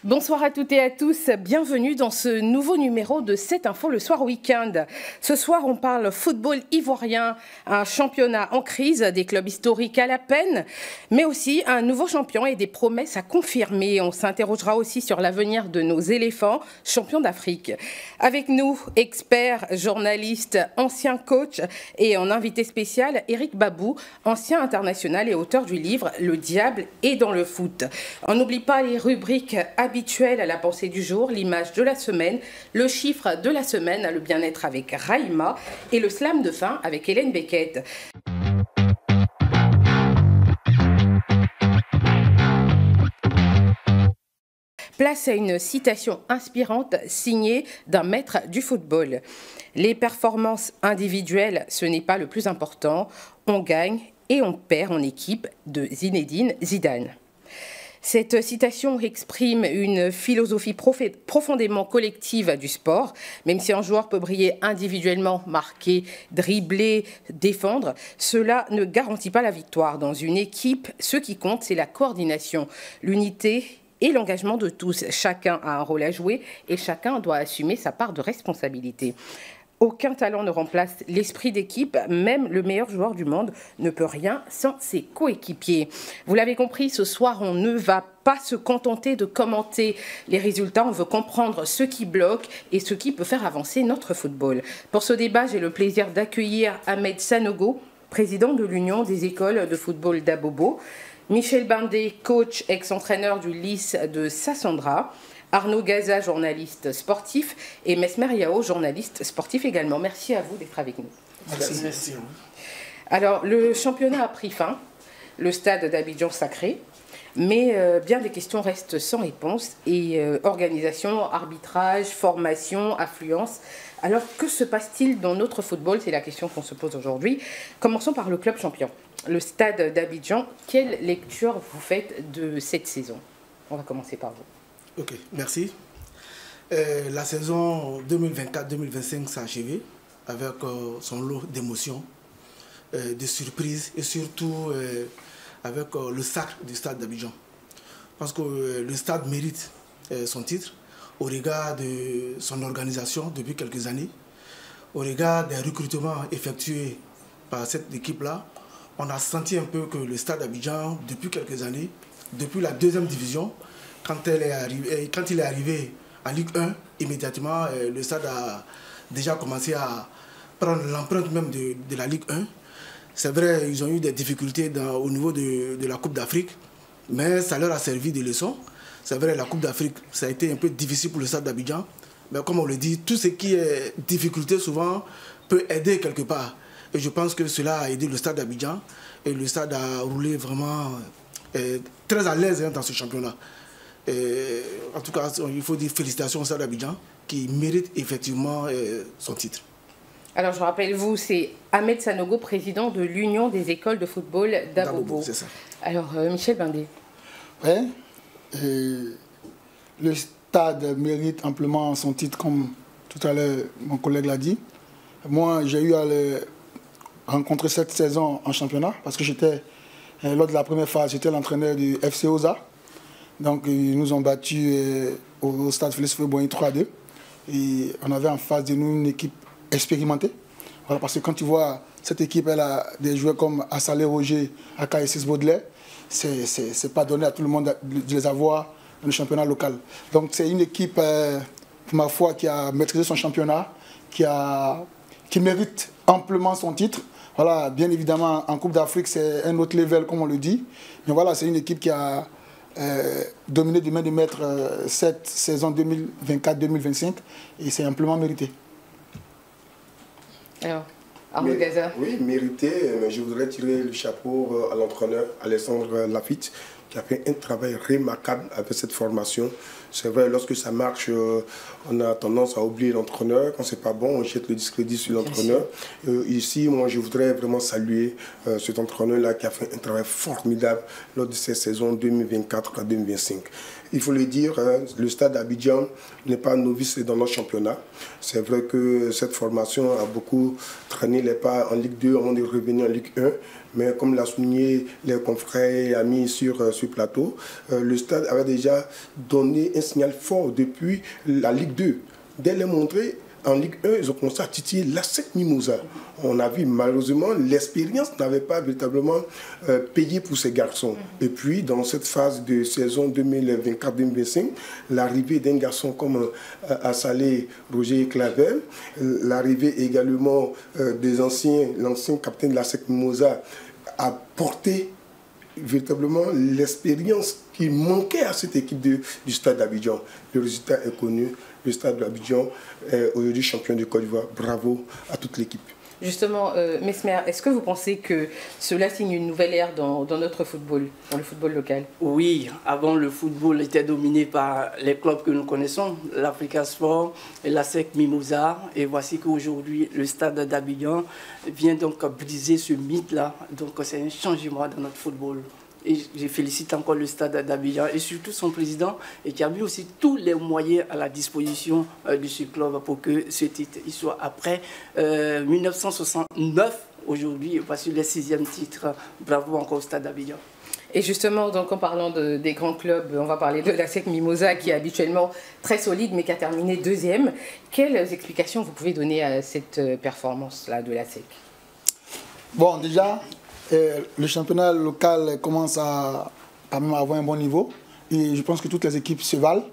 Bonsoir à toutes et à tous, bienvenue dans ce nouveau numéro de 7 Info le soir week-end. Ce soir, on parle football ivoirien, un championnat en crise, des clubs historiques à la peine, mais aussi un nouveau champion et des promesses à confirmer. On s'interrogera aussi sur l'avenir de nos éléphants, champions d'Afrique. Avec nous, experts, journalistes, anciens coachs et en invité spécial, Eric Babou, ancien international et auteur du livre « Le diable est dans le foot ». On n'oublie pas les rubriques habituelles à la pensée du jour, l'image de la semaine, le chiffre de la semaine, le bien-être avec Raïma et le slam de fin avec Hélène Beckett. Place à une citation inspirante signée d'un maître du football. Les performances individuelles, ce n'est pas le plus important. On gagne et on perd en équipe, de Zinedine Zidane. Cette citation exprime une philosophie profondément collective du sport. Même si un joueur peut briller individuellement, marquer, dribbler, défendre, cela ne garantit pas la victoire. Dans une équipe, ce qui compte, c'est la coordination, l'unité et l'engagement de tous. Chacun a un rôle à jouer et chacun doit assumer sa part de responsabilité. Aucun talent ne remplace l'esprit d'équipe, même le meilleur joueur du monde ne peut rien sans ses coéquipiers. Vous l'avez compris, ce soir, on ne va pas se contenter de commenter les résultats, on veut comprendre ce qui bloque et ce qui peut faire avancer notre football. Pour ce débat, j'ai le plaisir d'accueillir Ahmed Sanogo, président de l'Union des écoles de football d'Abobo, Michel Bandé, coach, ex-entraîneur du Lys de Sassandra, Arnaud Gaza, journaliste sportif, et Mesmer Yao, journaliste sportif également. Merci à vous d'être avec nous. Merci. Alors, le championnat a pris fin, le stade d'Abidjan sacré, mais bien des questions restent sans réponse, et organisation, arbitrage, formation, affluence. Alors, que se passe-t-il dans notre football? C'est la question qu'on se pose aujourd'hui. Commençons par le club champion, le stade d'Abidjan. Quelle lecture vous faites de cette saison? On va commencer par vous. Ok, merci. La saison 2024-2025 s'est achevée avec son lot d'émotions, de surprises et surtout avec le sacre du stade d'Abidjan. Parce que le stade mérite son titre au regard de son organisation depuis quelques années, au regard des recrutements effectués par cette équipe-là. On a senti un peu que le stade d'Abidjan, depuis quelques années, depuis la deuxième division, quand il est arrivé en Ligue 1, immédiatement, le stade a déjà commencé à prendre l'empreinte même de la Ligue 1. C'est vrai, ils ont eu des difficultés au niveau de la Coupe d'Afrique, mais ça leur a servi de leçon. C'est vrai, la Coupe d'Afrique, ça a été un peu difficile pour le stade d'Abidjan. Mais comme on le dit, tout ce qui est difficulté souvent peut aider quelque part. Et je pense que cela a aidé le stade d'Abidjan. Et le stade a roulé vraiment très à l'aise dans ce championnat. En tout cas, il faut dire félicitations au stade d'Abidjan qui mérite effectivement son titre. Alors, je rappelle, vous, c'est Ahmed Sanogo, président de l'Union des écoles de football d'Abobo. C'est ça. Alors, Michel Bandé. Oui, le stade mérite amplement son titre, comme tout à l'heure mon collègue l'a dit. Moi, j'ai eu à le rencontrer cette saison en championnat parce que j'étais, lors de la première phase, j'étais l'entraîneur du FC Oza. Donc, ils nous ont battus au stade Félix Houphouët-Boigny 3-2. Et on avait en face de nous une équipe expérimentée. Voilà, parce que quand tu vois cette équipe, elle a des joueurs comme Assalé Roger, AK6 Baudelaire. C'est pas donné à tout le monde de les avoir dans le championnat local. Donc, c'est une équipe, ma foi, qui a maîtrisé son championnat, qui mérite amplement son titre. Voilà, bien évidemment, en Coupe d'Afrique, c'est un autre level, comme on le dit. Mais voilà, c'est une équipe qui a dominé de main de maître cette saison 2024-2025 et c'est amplement mérité. Alors, Arnaud Gaza. Oui, mérité, mais je voudrais tirer le chapeau à l'entraîneur Alessandre Lafitte qui a fait un travail remarquable avec cette formation. C'est vrai, lorsque ça marche, on a tendance à oublier l'entraîneur. Quand c'est pas bon, on jette le discrédit sur l'entraîneur. Ici, moi, je voudrais vraiment saluer cet entraîneur-là qui a fait un travail formidable lors de cette saison 2024 à 2025. Il faut le dire, le stade d'Abidjan n'est pas novice dans notre championnat. C'est vrai que cette formation a beaucoup traîné les pas en Ligue 2 avant de revenir en Ligue 1. Mais comme l'a souligné les confrères et amis sur plateau, le stade avait déjà donné un signal fort depuis la Ligue 2. Dès les montrées, en Ligue 1, ils ont commencé à titiller l'ASEC Mimosa. On a vu malheureusement l'expérience n'avait pas véritablement payé pour ces garçons. Et puis dans cette phase de saison 2024-2025, l'arrivée d'un garçon comme Assalé Roger Clavel, l'arrivée également l'ancien capitaine de l'ASEC Mimosa a porté véritablement l'expérience qui manquait à cette équipe du Stade d'Abidjan. Le résultat est connu. Le Stade d'Abidjan est aujourd'hui champion de Côte d'Ivoire. Bravo à toute l'équipe. Justement, Mesmer, est-ce que vous pensez que cela signe une nouvelle ère dans notre football, dans le football local? Oui, avant le football était dominé par les clubs que nous connaissons, l'Africa Sport et l'ASEC Mimosa. Et voici qu'aujourd'hui, le Stade d'Abidjan vient donc briser ce mythe-là. Donc c'est un changement dans notre football. Et je félicite encore le Stade d'Abidjan et surtout son président et qui a mis aussi tous les moyens à la disposition de ce club pour que ce titre il soit après 1969. Aujourd'hui, voici le 6e titre. Bravo encore au Stade d'Abidjan. Et justement, donc en parlant des grands clubs, on va parler de l'ASEC Mimosa qui est habituellement très solide mais qui a terminé 2e. Quelles explications vous pouvez donner à cette performance-là de l'ASEC? Bon, déjà, le championnat local commence à quand même avoir un bon niveau et je pense que toutes les équipes se valent.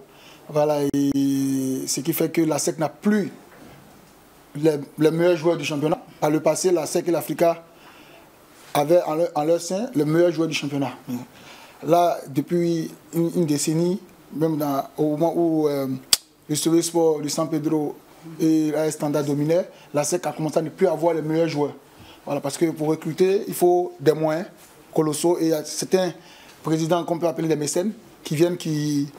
Voilà, et ce qui fait que l'ASEC n'a plus les meilleurs joueurs du championnat. Par le passé, l'ASEC et l'Africa avaient en leur sein les meilleurs joueurs du championnat. Là, depuis une décennie, même au moment où le Stade Sport, le San Pedro et l'AS Standard dominaient, l'ASEC a commencé à ne plus avoir les meilleurs joueurs. Voilà, parce que pour recruter, il faut des moyens colossaux. Et il y a certains présidents qu'on peut appeler des mécènes qui viennent, qui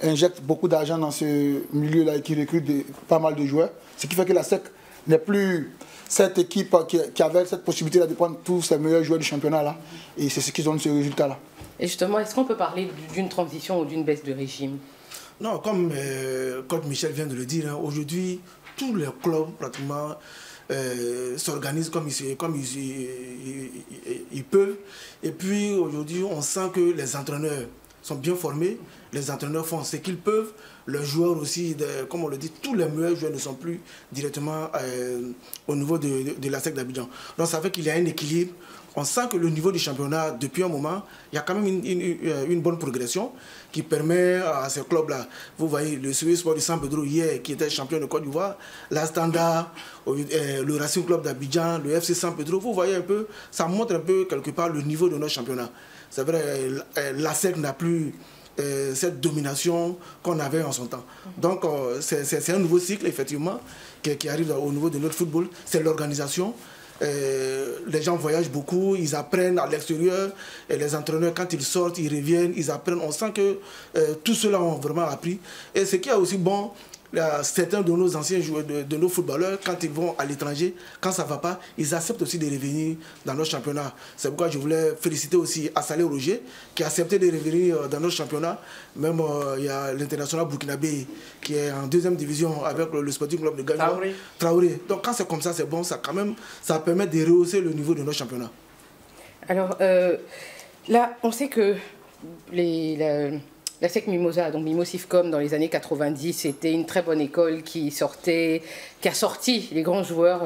injectent beaucoup d'argent dans ce milieu-là et qui recrutent pas mal de joueurs. Ce qui fait que la SEC n'est plus cette équipe qui avait cette possibilité de prendre tous les meilleurs joueurs du championnat-là. Et c'est ce qui donne ce résultat-là. Et justement, est-ce qu'on peut parler d'une transition ou d'une baisse de régime? Non, comme Claude Michel vient de le dire, hein, aujourd'hui, tous les clubs pratiquement s'organisent comme ils peuvent. Et puis aujourd'hui, on sent que les entraîneurs sont bien formés, les entraîneurs font ce qu'ils peuvent, les joueurs aussi, comme on le dit, tous les meilleurs joueurs ne sont plus directement au niveau de la SEC d'Abidjan. Donc ça fait qu'il y a un équilibre. On sent que le niveau du championnat, depuis un moment, il y a quand même une bonne progression qui permet à ces clubs-là, vous voyez, le Suisse Sport du San Pedro hier, qui était champion de Côte d'Ivoire, la Standard, le Racing Club d'Abidjan, le FC San Pedro, vous voyez un peu, ça montre un peu quelque part le niveau de notre championnat. C'est vrai, la SEC n'a plus cette domination qu'on avait en son temps. Donc c'est un nouveau cycle, effectivement, qui arrive au niveau de notre football, c'est l'organisation. Les gens voyagent beaucoup, ils apprennent à l'extérieur, et les entraîneurs, quand ils sortent, ils reviennent, ils apprennent. On sent que tout cela ont vraiment appris. Et ce qui est aussi bon, certains de nos anciens joueurs, de nos footballeurs, quand ils vont à l'étranger, quand ça ne va pas, ils acceptent aussi de revenir dans notre championnat. C'est pourquoi je voulais féliciter aussi Assalé Roger, qui a accepté de revenir dans notre championnat. Même il y a l'international burkinabé qui est en 2e division avec le Sporting Club de Gagnon. Traoré. Donc quand c'est comme ça, c'est bon, ça permet de rehausser le niveau de notre championnat. Alors là, on sait que la SEC Mimosa, donc Mimosifcom, dans les années 90, c'était une très bonne école qui a sorti les grands joueurs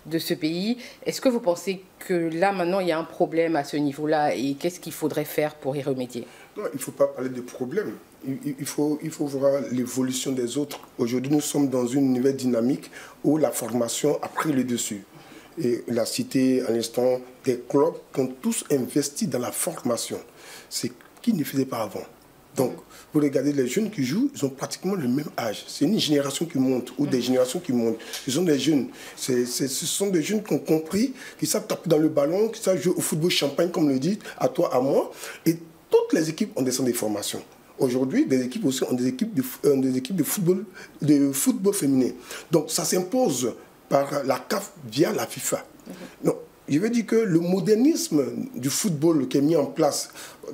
de ce pays. Est-ce que vous pensez que là, maintenant, il y a un problème à ce niveau-là et qu'est-ce qu'il faudrait faire pour y remédier? Non, il ne faut pas parler de problème. Il faut voir l'évolution des autres. Aujourd'hui, nous sommes dans une nouvelle dynamique où la formation a pris le dessus. Et il a cité à l'instant des clubs qui ont tous investi dans la formation. C'est ce qu'ils ne faisaient pas avant. Donc, vous regardez les jeunes qui jouent, ils ont pratiquement le même âge. C'est une génération qui monte ou des générations qui montent. Ils sont des jeunes. Ce sont des jeunes qui ont compris, qui savent taper dans le ballon, qui savent jouer au football champagne, comme le dit, à toi, à moi. Et toutes les équipes ont des centres de formation. Aujourd'hui, des équipes aussi ont des équipes de football féminin. Donc, ça s'impose par la CAF via la FIFA. Donc, je veux dire que le modernisme du football qui est mis en place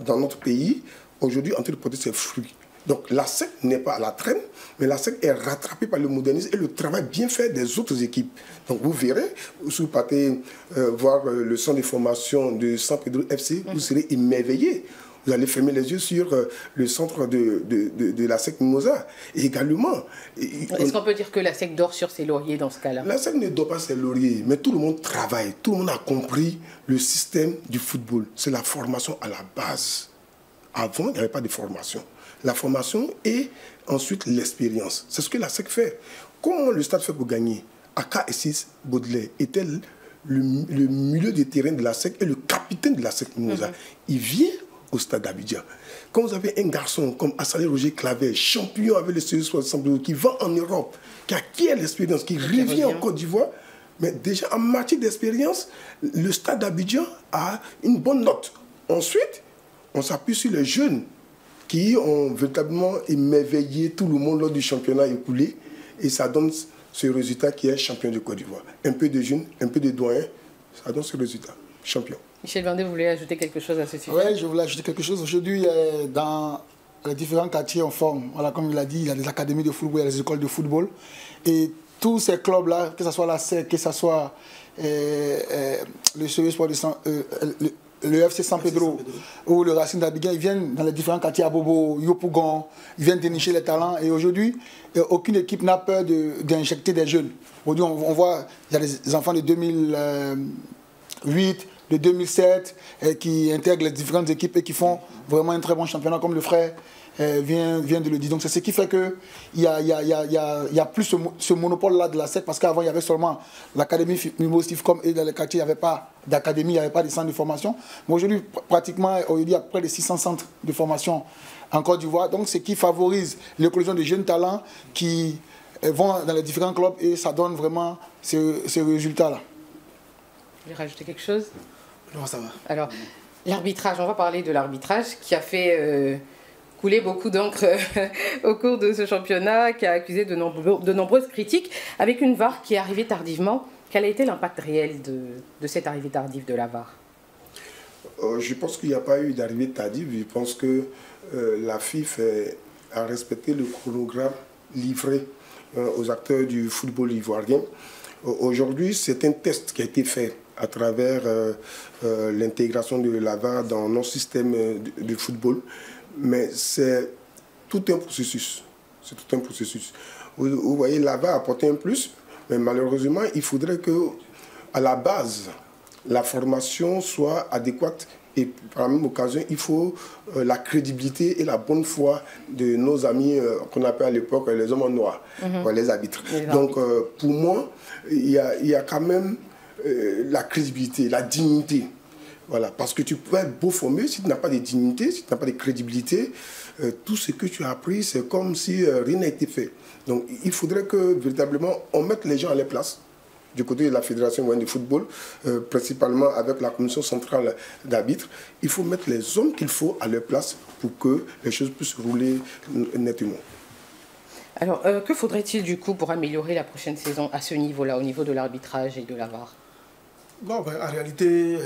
dans notre pays, aujourd'hui, en train de porter ses fruits. Donc la SEC n'est pas à la traîne, mais la SEC est rattrapée par le modernisme et le travail bien fait des autres équipes. Donc vous verrez, si vous partez voir le centre de formation de San Pedro FC, vous serez émerveillé. Vous allez fermer les yeux sur le centre de la SEC Mimosa. Et également... Est-ce qu'on peut dire que la SEC dort sur ses lauriers dans ce cas-là? La SEC ne dort pas ses lauriers, mais tout le monde travaille. Tout le monde a compris le système du football. C'est la formation à la base. Avant, il n'y avait pas de formation. La formation et ensuite l'expérience. C'est ce que la SEC fait. Comment le Stade fait pour gagner? AK6 Baudelaire était le milieu de terrain de la SEC et le capitaine de la SEC Mimosa. Il vient au Stade d'Abidjan. Quand vous avez un garçon comme Assalé Roger Claver, champion avec le CE60, qui va en Europe, qui acquiert l'expérience, qui revient en Côte d'Ivoire, mais déjà en matière d'expérience, le Stade d'Abidjan a une bonne note. Ensuite, on s'appuie sur les jeunes qui ont véritablement émerveillé tout le monde lors du championnat écoulé, et ça donne ce résultat qui est champion de Côte d'Ivoire. Un peu de jeunes, un peu de doyens, ça donne ce résultat, champion. Michel Vendée, vous voulez ajouter quelque chose à ce sujet? Oui, je voulais ajouter quelque chose. Aujourd'hui, dans les différents quartiers, on forme. Voilà, comme il a dit, il y a des académies de football, il y a des écoles de football. Et tous ces clubs-là, que ce soit la SEC, que ce soit le CE Sport de le FC San Pedro ou le Racing d'Abidjan, ils viennent dans les différents quartiers à Bobo, Yopougon, ils viennent dénicher les talents. Et aujourd'hui, aucune équipe n'a peur d'injecter des jeunes. Aujourd'hui, on voit, il y a des enfants de 2008, de 2007, qui intègrent les différentes équipes et qui font vraiment un très bon championnat, comme le frère vient de le dire. Donc c'est ce qui fait qu'il y a plus ce monopole-là de la SEC, parce qu'avant il y avait seulement l'académie Mimo Stifcom, et dans les quartiers il n'y avait pas d'académie, il n'y avait pas de centre de formation. Mais aujourd'hui, pratiquement, il y a près de 600 centres de formation en Côte d'Ivoire. Donc ce qui favorise l'éclosion de jeunes talents qui vont dans les différents clubs, et ça donne vraiment ces résultats-là. Vous voulez rajouter quelque chose? Non, ça va. Alors, l'arbitrage, on va parler de l'arbitrage qui a fait couler beaucoup d'encre au cours de ce championnat, qui a accusé de nombreuses critiques, avec une VAR qui est arrivée tardivement. Quel a été l'impact réel de cette arrivée tardive de la VAR? Je pense qu'il n'y a pas eu d'arrivée tardive. Je pense que la FIFA a respecté le chronogramme livré aux acteurs du football ivoirien. Aujourd'hui, c'est un test qui a été fait à travers l'intégration de la VAR dans nos systèmes de football. Mais c'est tout un processus. C'est tout un processus. Vous voyez, la VAR a apporté un plus, mais malheureusement, il faudrait que, à la base, la formation soit adéquate. Et par la même occasion, il faut la crédibilité et la bonne foi de nos amis qu'on appelait à l'époque les hommes en noir, les arbitres. Donc, pour moi, il y a quand même la crédibilité, la dignité. Voilà, parce que tu peux être beau formé, si tu n'as pas de dignité, si tu n'as pas de crédibilité, tout ce que tu as appris, c'est comme si rien n'a été fait. Donc il faudrait que véritablement on mette les gens à leur place, du côté de la Fédération moyenne de football, principalement avec la commission centrale d'arbitres. Il faut mettre les hommes qu'il faut à leur place pour que les choses puissent rouler nettement. Alors, que faudrait-il du coup pour améliorer la prochaine saison à ce niveau-là, au niveau de l'arbitrage et de la VAR? Bon, ben, en réalité,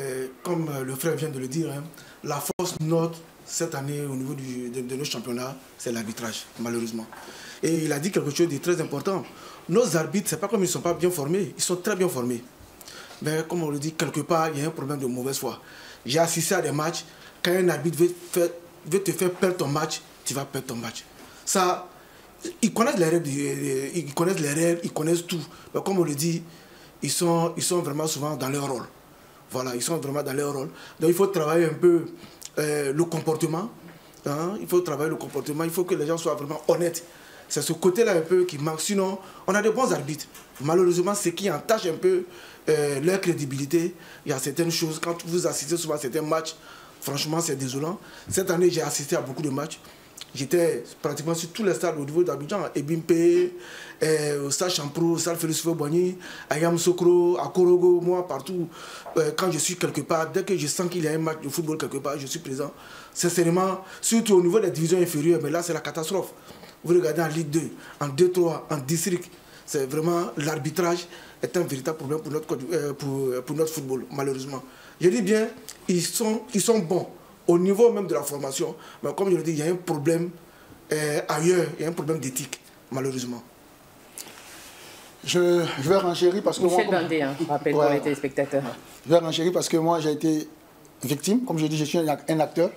comme le frère vient de le dire, hein, la fausse note cette année au niveau de nos championnats, c'est l'arbitrage, malheureusement. Et il a dit quelque chose de très important. Nos arbitres, ce n'est pas comme ils ne sont pas bien formés, ils sont très bien formés. Mais comme on le dit, quelque part, il y a un problème de mauvaise foi. J'ai assisté à des matchs, quand un arbitre veut te faire perdre ton match, tu vas perdre ton match. Ça, ils connaissent les règles, ils connaissent tout. Mais comme on le dit, ils sont vraiment souvent dans leur rôle. Voilà, ils sont vraiment dans leur rôle. Donc il faut travailler un peu le comportement. Hein, il faut travailler le comportement, il faut que les gens soient vraiment honnêtes. C'est ce côté-là un peu qui manque. Sinon, on a de bons arbitres. Malheureusement, ce qui entache un peu leur crédibilité, il y a certaines choses. Quand vous assistez souvent à certains matchs, franchement, c'est désolant. Cette année, j'ai assisté à beaucoup de matchs. J'étais pratiquement sur tous les stades au niveau d'Abidjan, Ebimpe, au stade Champrou, au stade Félix Houphouët-Boigny, à Yamoussoukro, à Korogo, moi partout. Quand je suis quelque part, dès que je sens qu'il y a un match de football quelque part, je suis présent. Sincèrement, surtout au niveau des divisions inférieures, mais là c'est la catastrophe. Vous regardez en Ligue 2, en 2-3, en district, c'est vraiment l'arbitrage est un véritable problème pour notre football, malheureusement. Je dis bien, ils sont bons au niveau même de la formation, mais comme je le dis, il y a un problème ailleurs, il y a un problème d'éthique, malheureusement. Je vais renchérir parce que Michel Bandé, rappelle pour les téléspectateurs. Je vais renchérir parce que moi, j'ai été victime. Comme je dis, je suis un acteur.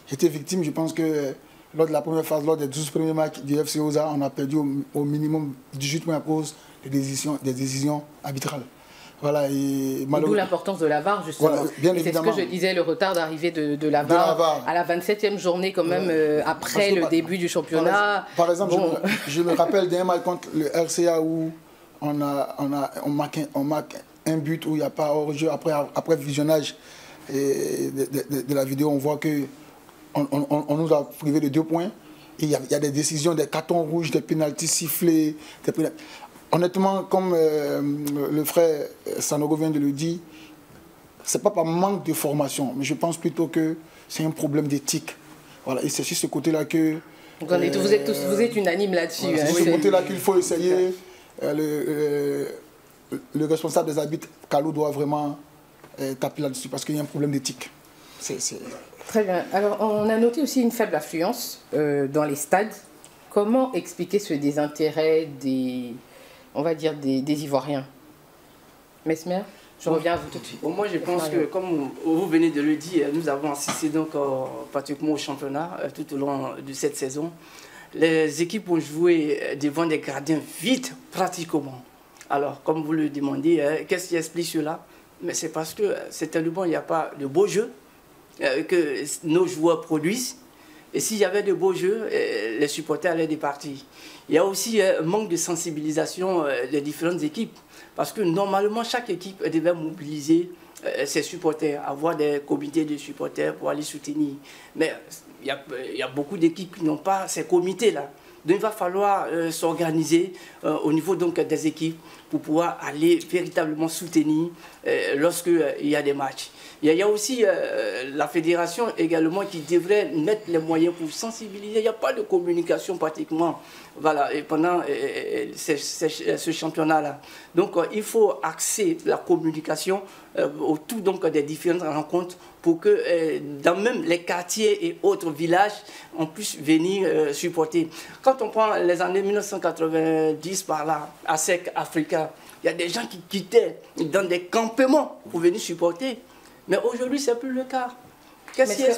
J'ai été victime, je pense que lors de la première phase, lors des 12 premiers matchs du FC Oza, on a perdu au minimum 18 points à cause des décisions arbitrales. Voilà, et d'où l'importance de la VAR, justement. Voilà, bien c'est ce que je disais, le retard d'arrivée de la VAR à la 27e journée, quand même, après le début du championnat. Par exemple, je me rappelle d'un match contre le RCA où on marque un but où il n'y a pas hors-jeu. Après visionnage de la vidéo, on voit que on nous a privé de 2 points. Et il y a des décisions, des cartons rouges, des pénaltys sifflés. Honnêtement, comme le frère Sanogo vient de le dire, ce n'est pas par manque de formation, mais je pense plutôt que c'est un problème d'éthique. Voilà, et c'est sur ce côté-là que... vous êtes unanime là-dessus. Voilà, c'est sur ce côté-là qu'il faut essayer. Le responsable des arbitres, Kalou, doit vraiment taper là-dessus parce qu'il y a un problème d'éthique. Très bien. Alors, on a noté aussi une faible affluence dans les stades. Comment expliquer ce désintérêt des Ivoiriens? Mesmer, je reviens à vous tout de suite. Bon, moi, je pense que, comme vous venez de le dire, nous avons assisté donc pratiquement au championnat tout au long de cette saison. Les équipes ont joué devant des gardiens vides, pratiquement. Alors, comme vous le demandez, qu'est-ce qui explique cela? Mais c'est parce que certainement, il n'y a pas de beau jeu que nos joueurs produisent. Et s'il y avait de beaux jeux, les supporters allaient départir. Il y a aussi un manque de sensibilisation des différentes équipes. Parce que normalement, chaque équipe devait mobiliser ses supporters, avoir des comités de supporters pour aller soutenir. Mais il y a beaucoup d'équipes qui n'ont pas ces comités-là. Donc il va falloir s'organiser au niveau donc, des équipes pour pouvoir aller véritablement soutenir lorsqu'il y a des matchs. Il y a aussi la fédération également qui devrait mettre les moyens pour sensibiliser. Il n'y a pas de communication pratiquement pendant ce championnat-là. Donc il faut axer la communication autour donc, des différentes rencontres pour que dans même les quartiers et autres villages, on puisse venir supporter. Quand on prend les années 1990 par là, à SEC Africa, il y a des gens qui quittaient dans des campements pour venir supporter. Mais aujourd'hui, ce n'est plus le cas.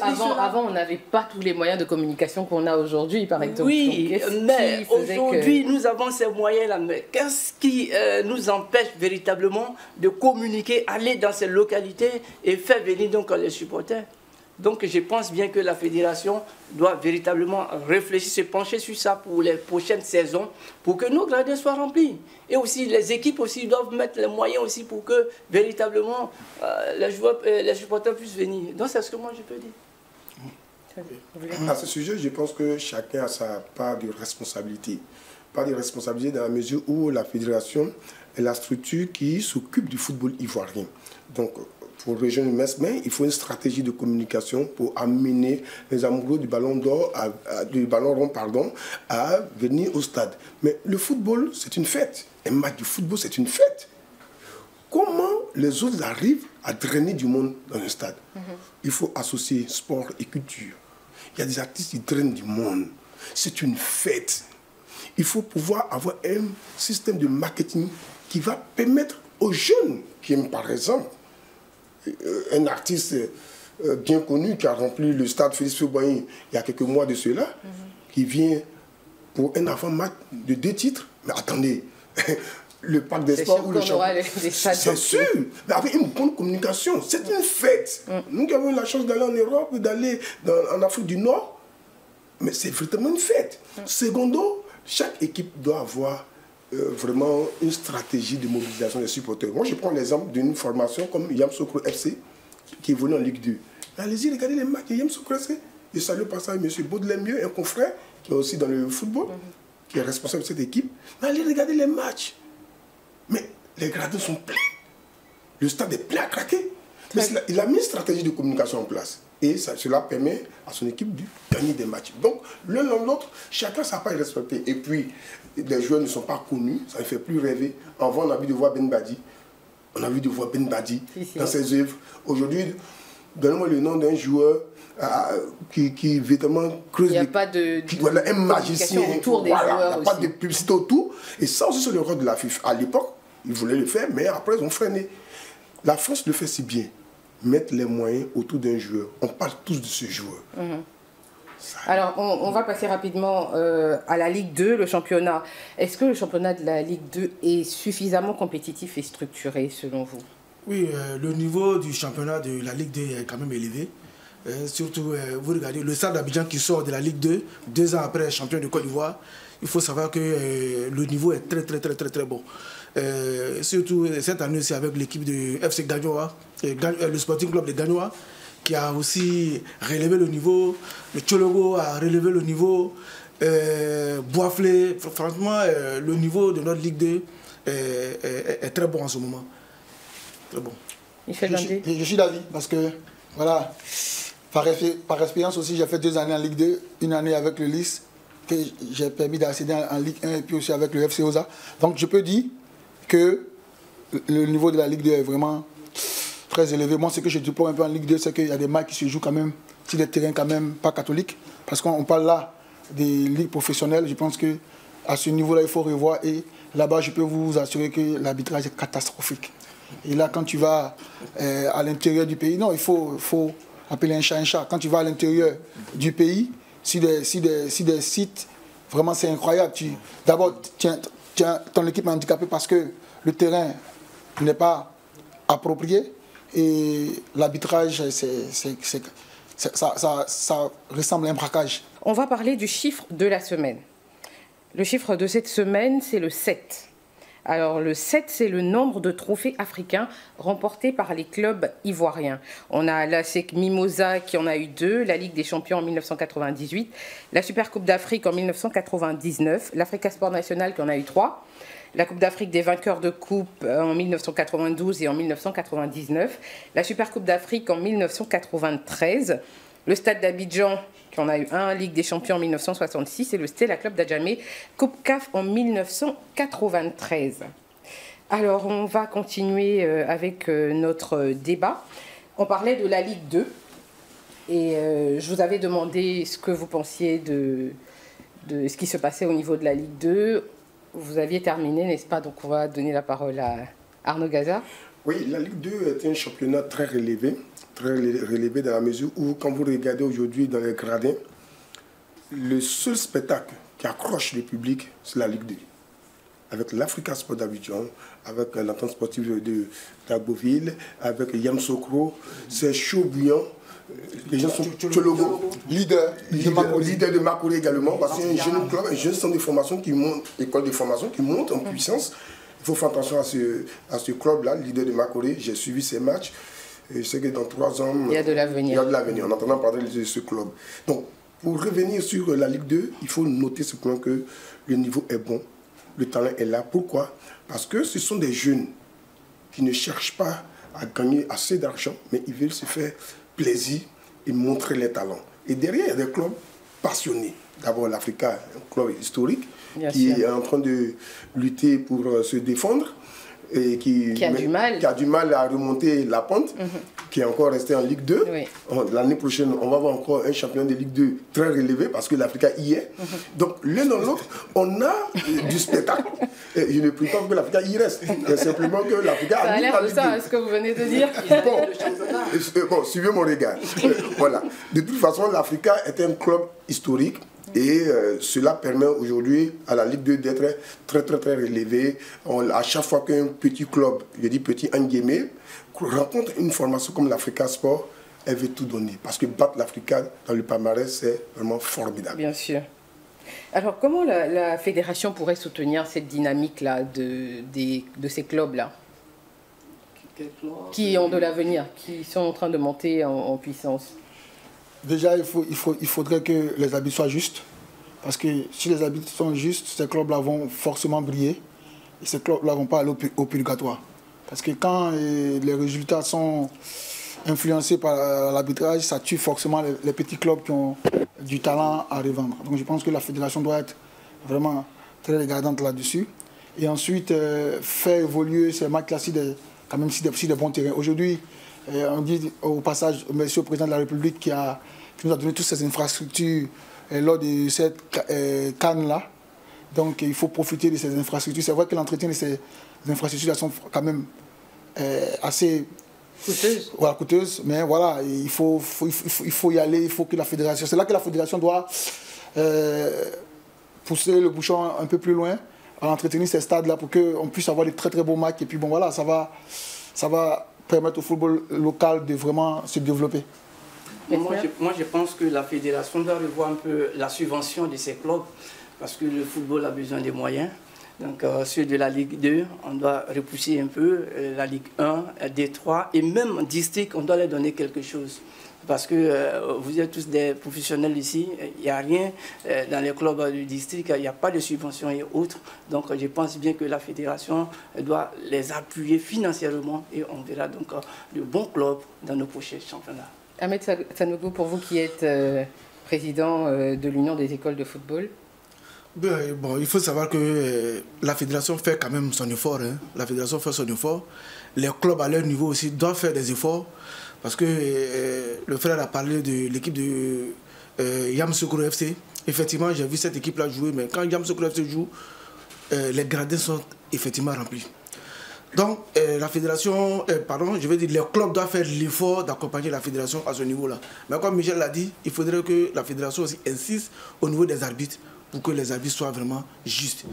Avant, on n'avait pas tous les moyens de communication qu'on a aujourd'hui, par exemple. Oui, mais aujourd'hui, nous avons ces moyens-là. Mais qu'est-ce qui nous empêche véritablement de communiquer, aller dans ces localités et faire venir donc les supporters? Donc je pense bien que la fédération doit véritablement réfléchir, se pencher sur ça pour les prochaines saisons, pour que nos gradins soient remplis. Et aussi les équipes aussi doivent mettre les moyens aussi pour que véritablement les supporters puissent venir. Donc c'est ce que moi je peux dire. À ce sujet, je pense que chacun a sa part de responsabilité. Part de responsabilité dans la mesure où la fédération est la structure qui s'occupe du football ivoirien. Donc, pour rejoindre Mesmer, il faut une stratégie de communication pour amener les amoureux du ballon d'or, du ballon rond, à venir au stade. Mais le football, c'est une fête. Un match de football, c'est une fête. Comment les autres arrivent à drainer du monde dans un stade? Il faut associer sport et culture. Il y a des artistes qui drainent du monde. C'est une fête. Il faut pouvoir avoir un système de marketing qui va permettre aux jeunes qui aiment, par exemple, un artiste bien connu qui a rempli le stade Félix Houphouët-Boigny il y a quelques mois de cela, qui vient pour un avant-match de 2 titres. Mais attendez, le parc des sports ou le champ, c'est sûr, mais avec une bonne communication, c'est une fête. Nous qui avons eu la chance d'aller en Europe, d'aller en Afrique du Nord, mais c'est vraiment une fête. Secondo, chaque équipe doit avoir vraiment une stratégie de mobilisation des supporters. Moi, je prends l'exemple d'une formation comme Yamoussoukro FC, qui est venue en Ligue 2. Allez-y, regardez les matchs de Yamoussoukro FC. Je salue par ça M. Baudelaire Mieux, un confrère qui est aussi dans le football, qui est responsable de cette équipe. Mais allez regarder les matchs. Mais les gradins sont pleins. Le stade est plein à craquer. Mais il a mis une stratégie de communication en place. Et cela permet à son équipe de gagner des matchs. Donc, l'un dans l'autre, chacun sa part est respecté. Et puis, les joueurs ne sont pas connus, ça ne fait plus rêver. Avant, on a vu de voir Ben Badi. On a vu de voir Ben Badi dans ses œuvres. Aujourd'hui, Donnez-moi le nom d'un joueur qui évidemment creuse. Il n'y a pas de voilà, un magicien autour des voilà, joueurs. Il n'y a pas de publicité autour. Et ça aussi, c'est le rôle de la FIFA. À l'époque, ils voulaient le faire, mais après, ils ont freiné. La France le fait si bien. Mettre les moyens autour d'un joueur. On parle tous de ce joueur. Alors, on va passer rapidement à la Ligue 2, le championnat. Est-ce que le championnat de la Ligue 2 est suffisamment compétitif et structuré, selon vous? Oui, le niveau du championnat de la Ligue 2 est quand même élevé. Surtout, vous regardez le Stade d'Abidjan qui sort de la Ligue 2, 2 ans après champion de Côte d'Ivoire. Il faut savoir que le niveau est très bon. Surtout cette année, c'est avec l'équipe de FC Gagnoa, le Sporting Club de Gagnoa, qui a aussi relevé le niveau. Le Tchologo a relevé le niveau. Boisflé, franchement, le niveau de notre Ligue 2 est très bon en ce moment. Très bon. Je suis d'avis parce que, voilà, par expérience aussi, j'ai fait 2 années en Ligue 2, une année avec le Lys, que j'ai permis d'accéder en Ligue 1 et puis aussi avec le FC Osa. Donc je peux dire que le niveau de la Ligue 2 est vraiment très élevé. Moi, ce que je déplore un peu en Ligue 2, c'est qu'il y a des matchs qui se jouent quand même sur des terrains quand même pas catholiques. Parce qu'on parle là des ligues professionnelles. Je pense qu'à ce niveau-là, il faut revoir. Et là-bas, je peux vous assurer que l'arbitrage est catastrophique. Et là, quand tu vas à l'intérieur du pays, non, il faut appeler un chat un chat. Quand tu vas à l'intérieur du pays, si des sites, vraiment c'est incroyable. D'abord, ton équipe est handicapée parce que le terrain n'est pas approprié et l'arbitrage, ça ressemble à un braquage. On va parler du chiffre de la semaine. Le chiffre de cette semaine, c'est le 7. Alors le 7, c'est le nombre de trophées africains remportés par les clubs ivoiriens. On a l'ASEC Mimosa qui en a eu 2, la Ligue des Champions en 1998, la Supercoupe d'Afrique en 1999, l'Africa Sport National qui en a eu 3, la Coupe d'Afrique des vainqueurs de coupe en 1992 et en 1999, la Supercoupe d'Afrique en 1993, le Stade d'Abidjan qui en a eu 1, Ligue des Champions en 1966 et le Stella Club d'Adjamé, Coupe CAF en 1993. Alors on va continuer avec notre débat. On parlait de la Ligue 2 et je vous avais demandé ce que vous pensiez de ce qui se passait au niveau de la Ligue 2. Vous aviez terminé, n'est-ce pas? Donc on va donner la parole à Arnaud Gaza. Oui, la Ligue 2 est un championnat très relevé dans la mesure où, quand vous regardez aujourd'hui dans les gradins, le seul spectacle qui accroche le public, c'est la Ligue 2. Avec l'Africa Sport d'Abidjan, avec l'entente sportive de Dagboville, avec Yamoussoukro, c'est chaud bouillant. Les gens sont Tchologo, leader de Makore également, parce que c'est un jeune club, un jeune centre de formation qui monte, école de formation qui monte en puissance. Il faut faire attention à ce club-là, leader de Makore. J'ai suivi ses matchs. Et je sais que dans 3 ans, il y a de l'avenir. Il y a de l'avenir en entendant parler de ce club. Donc, pour revenir sur la Ligue 2, il faut noter ce point que le niveau est bon, le talent est là. Pourquoi? Parce que ce sont des jeunes qui ne cherchent pas à gagner assez d'argent, mais ils veulent se faire plaisir et montrer les talents. Et derrière, il y a des clubs passionnés. D'abord, l'Africa, un club historique, qui est en train de lutter pour se défendre et qui a du mal à remonter la pente, qui est encore resté en Ligue 2. Oui. L'année prochaine, on va avoir encore un champion de Ligue 2 très relevé parce que l'Africa y est. Donc, l'un dans l'autre, on a du spectacle. Et je ne prie pas que l'Africa y reste. C'est simplement que l'Africa a l'air de ça, ce que vous venez de dire. Bon, suivez mon regard. Voilà. De toute façon, l'Africa est un club historique. Et cela permet aujourd'hui à la Ligue 2 d'être très relevé. À chaque fois qu'un petit club, je dis petit en guillemets, rencontre une formation comme l'Africa Sport, elle veut tout donner. Parce que battre l'Africa dans le palmarès, c'est vraiment formidable. Bien sûr. Alors comment la fédération pourrait soutenir cette dynamique-là de ces clubs-là qui ont de l'avenir, qui sont en train de monter en puissance? Déjà, il faudrait que les habits soient justes. Parce que si les habits sont justes, ces clubs-là vont forcément briller. Et ces clubs-là ne vont pas aller au purgatoire. Parce que quand les résultats sont influencés par l'arbitrage, ça tue forcément les petits clubs qui ont du talent à revendre. Donc je pense que la fédération doit être vraiment très regardante là-dessus. Et ensuite, faire évoluer ces matchs-là quand même sur des bons terrains. Aujourd'hui, Et on dit au passage, monsieur le Président de la République qui nous a donné toutes ces infrastructures lors de cette CAN-là. Donc il faut profiter de ces infrastructures. C'est vrai que l'entretien de ces infrastructures sont quand même assez coûteuses. Mais voilà, il faut y aller, il faut que la fédération... C'est là que la fédération doit pousser le bouchon un peu plus loin, à entretenir ces stades-là pour qu'on puisse avoir des très très beaux matchs. Et puis bon voilà, ça va permettre au football local de vraiment se développer. Moi, je pense que la fédération doit revoir un peu la subvention de ces clubs parce que le football a besoin de moyens. Donc, ceux de la Ligue 2, on doit repousser un peu, la Ligue 1, D3 et même district, on doit leur donner quelque chose. Parce que vous êtes tous des professionnels ici, il n'y a rien dans les clubs du district, il n'y a pas de subventions et autres. Donc je pense bien que la fédération doit les appuyer financièrement et on verra donc de bons clubs dans nos prochains championnats. Ahmed Sanogo, pour vous qui êtes président de l'Union des écoles de football. Bon, il faut savoir que la fédération fait quand même son effort. Hein. La fédération fait son effort. Les clubs à leur niveau aussi doivent faire des efforts. Parce que le frère a parlé de l'équipe de Yamoussoukro FC. Effectivement, j'ai vu cette équipe-là jouer, mais quand Yamoussoukro FC joue, les gradins sont effectivement remplis. Donc, la fédération, je veux dire, les clubs doivent faire l'effort d'accompagner la fédération à ce niveau-là. Mais comme Michel l'a dit, il faudrait que la fédération aussi insiste au niveau des arbitres pour que les arbitres soient vraiment justes.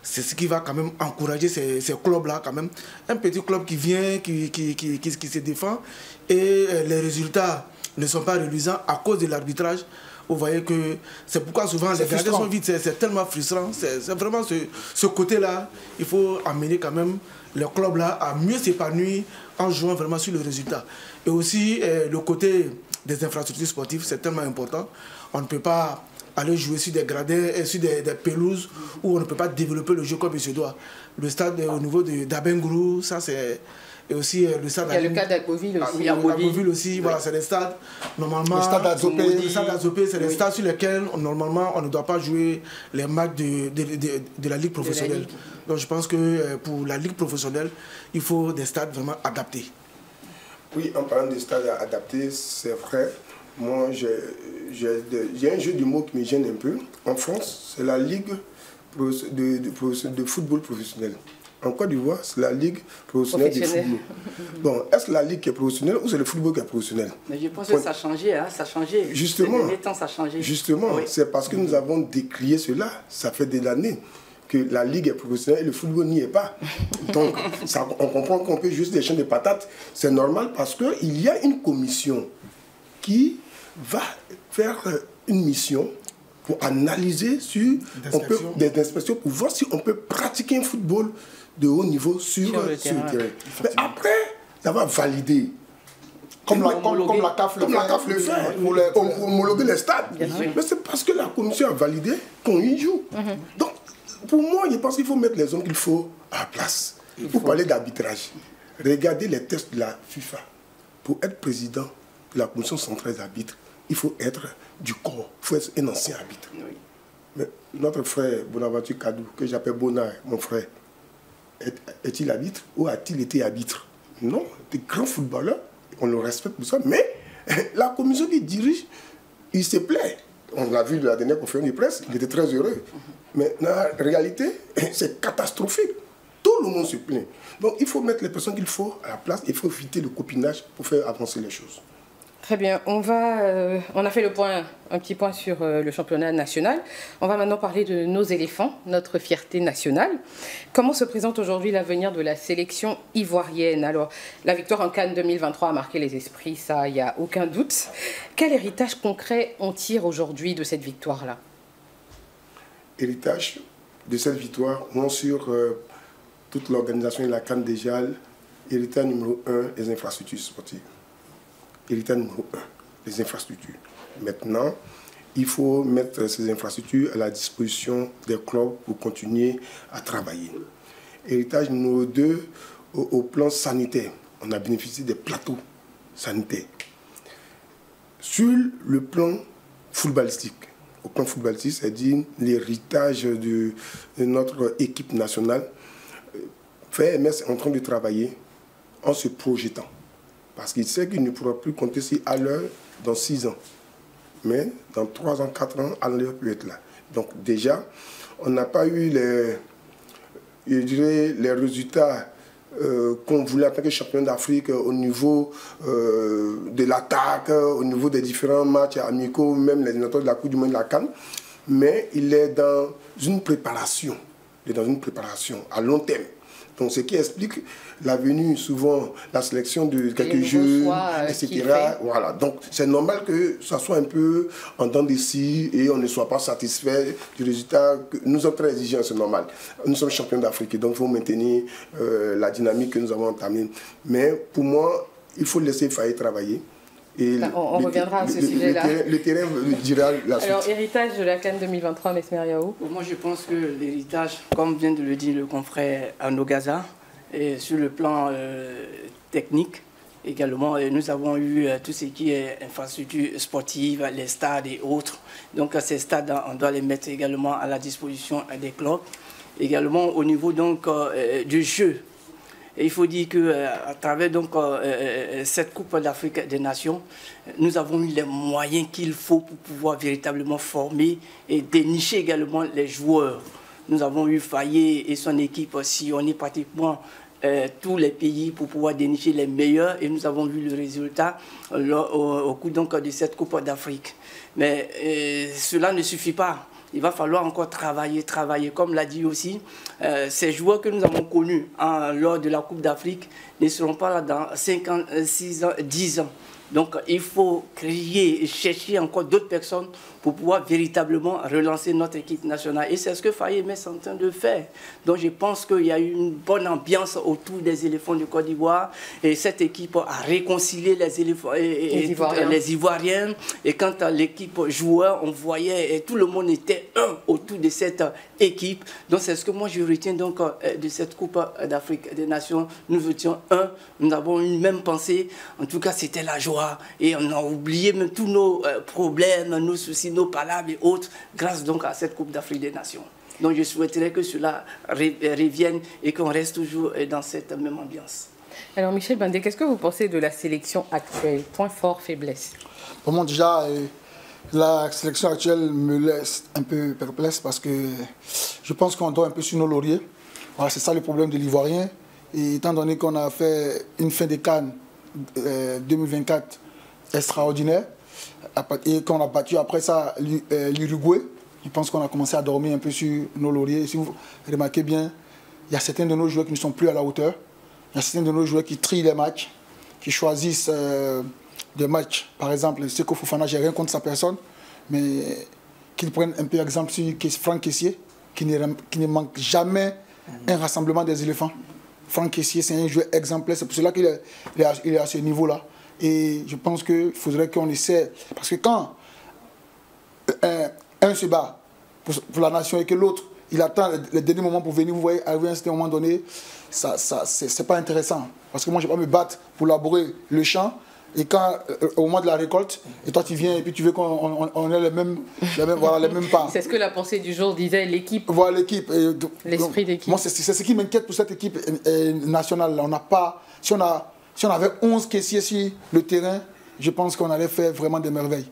C'est ce qui va quand même encourager ces clubs-là quand même. Un petit club qui vient, qui se défend et les résultats ne sont pas reluisants à cause de l'arbitrage. Vous voyez que c'est pourquoi souvent les gardiens sont vides. C'est tellement frustrant. C'est vraiment ce côté-là. Il faut amener quand même les clubs-là à mieux s'épanouir en jouant vraiment sur le résultat. Et aussi le côté des infrastructures sportives, c'est tellement important. On ne peut pas aller jouer sur des gradins et sur des pelouses où on ne peut pas développer le jeu comme il se doit. Le stade au niveau d'Abengourou, ça c'est... Et aussi le stade... Il y a le cas d'Agboville aussi. Agboville aussi, voilà, c'est des stades, normalement... Le stade d'Azopé, c'est des stades sur lesquels, normalement, on ne doit pas jouer les matchs de la Ligue professionnelle. Donc je pense que pour la Ligue professionnelle, il faut des stades vraiment adaptés. Oui, en parlant de stades adaptés, c'est vrai. Moi, j'ai un jeu de mots qui me gêne un peu. En France, c'est la Ligue de football professionnel. En Côte d'Ivoire, c'est la Ligue professionnelle de football. Bon, est-ce la Ligue qui est professionnelle ou c'est le football qui est professionnel? Mais je pense que ça a changé, hein, ça a changé. Justement, ça a changé. Justement, oui. C'est parce que nous avons décrié cela, ça fait des années, que la Ligue est professionnelle et le football n'y est pas. Donc, on comprend qu'on peut juste des champs de patates. C'est normal parce qu'il y a une commission qui va faire une mission pour analyser sur des inspections pour voir si on peut pratiquer un football de haut niveau sur le terrain. Mais après, ça va valider. Comme la CAF le fait, pour homologuer les stades. Mais c'est parce que la commission a validé qu'on y joue. Donc, pour moi, je pense qu'il faut mettre les hommes qu'il faut à la place. Pour parler d'arbitrage, regardez les tests de la FIFA. Pour être président de la commission centrale d'arbitre, il faut être du corps, il faut être un ancien arbitre. Oui. Mais notre frère Bonaventure Kadou, que j'appelle Bonard, mon frère, est-il arbitre ou a-t-il été arbitre? Non, des grands footballeurs, on le respecte pour ça, mais la commission qui dirige, il se plaît. On l'a vu de la dernière conférence de presse, il était très heureux. Mais dans la réalité, c'est catastrophique. Tout le monde se plaint. Donc il faut mettre les personnes qu'il faut à la place, il faut éviter le copinage pour faire avancer les choses. Très bien, on a fait un petit point sur le championnat national. On va maintenant parler de nos éléphants, notre fierté nationale. Comment se présente aujourd'hui l'avenir de la sélection ivoirienne? Alors, la victoire en CAN 2023 a marqué les esprits, ça, il n'y a aucun doute. Quel héritage concret on tire aujourd'hui de cette victoire-là? Héritage de cette victoire, non sur toute l'organisation de la CAN déjà, héritage numéro 1, les infrastructures sportives. Héritage numéro 1, les infrastructures. Maintenant, il faut mettre ces infrastructures à la disposition des clubs pour continuer à travailler. Héritage numéro 2, au plan sanitaire, on a bénéficié des plateaux sanitaires. Sur le plan footballistique, au plan footballistique, c'est-à-dire l'héritage de notre équipe nationale, FMS est en train de travailler en se projetant. Parce qu'il sait qu'il ne pourra plus compter sur Haller dans 6 ans. Mais dans 3 ans, 4 ans, Haller peut être là. Donc déjà, on n'a pas eu les résultats qu'on voulait en tant que champion d'Afrique au niveau de l'attaque, au niveau des différents matchs amicaux, même les éliminatoires de la Coupe du Monde de la CAN. Mais il est dans une préparation. Il est dans une préparation à long terme. Donc, ce qui explique la venue, souvent, la sélection de quelques jeux, etc. Voilà. Donc, c'est normal que ça soit un peu en dents de scie et on ne soit pas satisfait du résultat. Nous sommes très exigeants, c'est normal. Nous sommes champions d'Afrique, donc il faut maintenir la dynamique que nous avons entamée. Mais pour moi, il faut laisser Faye travailler. Et on reviendra à ce sujet-là. Le terrain dira la suite. Alors, héritage de la CAN 2023, Mesmer Yao? Moi, je pense que l'héritage, comme vient de le dire le confrère Arnaud Gaza, et sur le plan technique également, nous avons eu tout ce qui est infrastructure sportive, les stades et autres. Donc, ces stades, on doit les mettre également à la disposition des clubs. Également, au niveau donc, du jeu. Et il faut dire qu'à travers donc, cette Coupe d'Afrique des Nations, nous avons eu les moyens qu'il faut pour pouvoir véritablement former et dénicher également les joueurs. Nous avons eu Faye et son équipe sillonner pratiquement tous les pays pour pouvoir dénicher les meilleurs et nous avons vu le résultat au cours donc, de cette Coupe d'Afrique. Mais cela ne suffit pas. Il va falloir encore travailler. Comme l'a dit aussi, ces joueurs que nous avons connus lors de la Coupe d'Afrique ne seront pas là dans 5 ans, 6 ans, 10 ans. Donc il faut créer et chercher encore d'autres personnes pour pouvoir véritablement relancer notre équipe nationale. Et c'est ce que Faye est en train de faire. Donc je pense qu'il y a eu une bonne ambiance autour des éléphants de Côte d'Ivoire. Et cette équipe a réconcilié les éléphants les Ivoiriens. Et quand l'équipe joueur, on voyait et tout le monde était un autour de cette équipe. Donc c'est ce que moi je retiens donc, de cette Coupe d'Afrique des Nations. Nous étions un, nous avons une même pensée. En tout cas, c'était la joie. Et on a oublié même tous nos problèmes, nos soucis, nos palabres et autres, grâce donc à cette Coupe d'Afrique des Nations. Donc je souhaiterais que cela revienne et qu'on reste toujours dans cette même ambiance. Alors Michel Bandé, qu'est-ce que vous pensez de la sélection actuelle? Point fort, faiblesse? Pour moi déjà, la sélection actuelle me laisse un peu perplexe parce que je pense qu'on dort un peu sur nos lauriers. Voilà, c'est ça le problème de l'Ivoirien. Et étant donné qu'on a fait une fin de CAN 2024 extraordinaire et qu'on a battu après ça l'Uruguay, je pense qu'on a commencé à dormir un peu sur nos lauriers. Si vous remarquez bien, il y a certains de nos joueurs qui ne sont plus à la hauteur. Il y a certains de nos joueurs qui trient les matchs, qui choisissent des matchs. Par exemple, Seko Fofana, j'ai rien contre sa personne, mais qu'ils prennent un peu exemple sur Franck Kessié, qui ne manque jamais un rassemblement des éléphants. Franck Kessié, c'est un joueur exemplaire, c'est pour cela qu'il est à ce niveau-là. Et je pense qu'il faudrait qu'on essaie, parce que quand un se bat pour la nation et que l'autre, il attend le dernier moment pour venir, vous voyez, arriver à un certain moment donné, c'est pas intéressant. Parce que moi, je ne vais pas me battre pour labourer le champ, et quand, au moment de la récolte, et toi tu viens et puis tu veux qu'on ait les mêmes pas. C'est ce que la pensée du jour disait, l'équipe. Voilà, l'équipe. L'esprit d'équipe. Moi, c'est ce qui m'inquiète pour cette équipe nationale. On n'a pas, si on avait 11 caissiers sur le terrain, je pense qu'on allait faire vraiment des merveilles.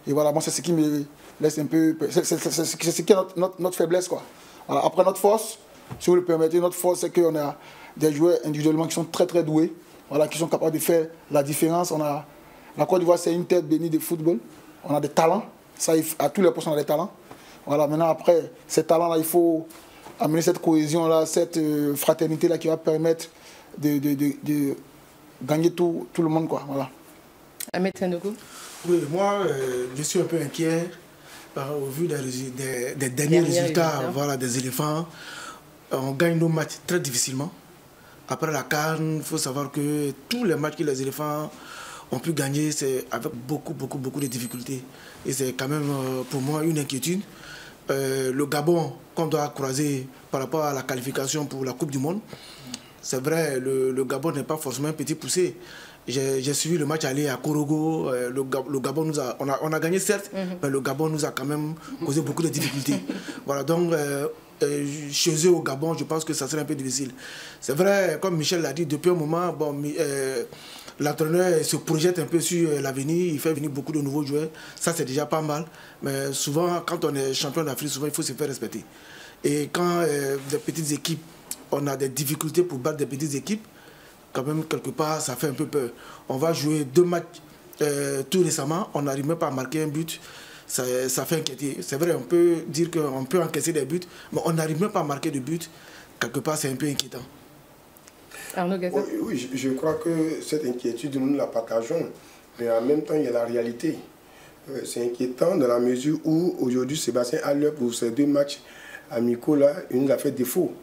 Et voilà, moi, c'est ce qui me laisse un peu. C'est ce qui est notre faiblesse, quoi. Voilà. Après, notre force, si vous le permettez, notre force, c'est qu'on a des joueurs individuellement qui sont très très doués. Voilà, qui sont capables de faire la différence. La Côte d'Ivoire, c'est une terre bénie de football. On a des talents. Ça, à tous les postes, on a des talents. Voilà, maintenant, après, ces talents-là, il faut amener cette cohésion-là, cette fraternité-là qui va permettre de gagner tout le monde, quoi. Voilà. Ahmed Sanogo? Oui, moi, je suis un peu inquiet au vu des derniers résultats voilà, des éléphants. On gagne nos matchs très difficilement. Après la CAN, il faut savoir que tous les matchs que les éléphants ont pu gagner, c'est avec beaucoup de difficultés. Et c'est quand même pour moi une inquiétude. Le Gabon qu'on doit croiser par rapport à la qualification pour la Coupe du Monde, c'est vrai, le Gabon n'est pas forcément un petit poussé. J'ai suivi le match aller à Korogo. Le Gabon on a gagné certes, mais le Gabon nous a quand même causé beaucoup de difficultés. Voilà, donc chez eux au Gabon, je pense que ça serait un peu difficile. C'est vrai, comme Michel l'a dit, depuis un moment, bon, l'entraîneur se projette un peu sur l'avenir, il fait venir beaucoup de nouveaux joueurs. Ça, c'est déjà pas mal. Mais souvent, quand on est champion d'Afrique, souvent, il faut se faire respecter. Et quand des petites équipes, on a des difficultés pour battre des petites équipes, quand même, quelque part, ça fait un peu peur. On va jouer 2 matchs tout récemment, on n'arrive même pas à marquer un but. Ça fait inquiéter. C'est vrai, on peut dire qu'on peut encaisser des buts, mais on n'arrive même pas à marquer de buts. Quelque part, c'est un peu inquiétant. Arnaud Gazan. Oui, je crois que cette inquiétude, nous la partageons. Mais en même temps, il y a la réalité. C'est inquiétant dans la mesure où, aujourd'hui, Sébastien Haller, pour ces 2 matchs amicaux, là, il nous a fait défaut.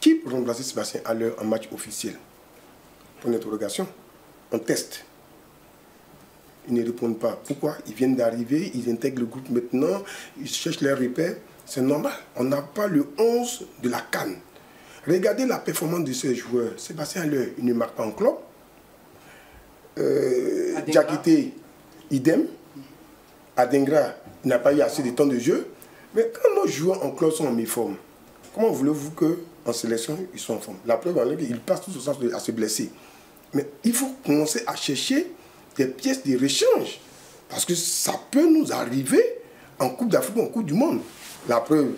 Qui peut remplacer Sébastien Haller en match officiel? Pour une interrogation. On teste. Ils ne répondent pas. Pourquoi? Ils viennent d'arriver, ils intègrent le groupe maintenant, ils cherchent leurs repères. C'est normal. On n'a pas le 11 de la CAN. Regardez la performance de ces joueurs. Sébastien Haller, il ne marque pas en club. Diakité, idem. Adengra, il n'a pas eu assez de temps de jeu. Mais quand nos joueurs en club sont en méforme, comment voulez-vous qu'en sélection, ils sont en forme? La preuve en est qu'ils passent tous au sens à se blesser. Mais il faut commencer à chercher des pièces de rechange. Parce que ça peut nous arriver en Coupe d'Afrique ou en Coupe du Monde. La preuve,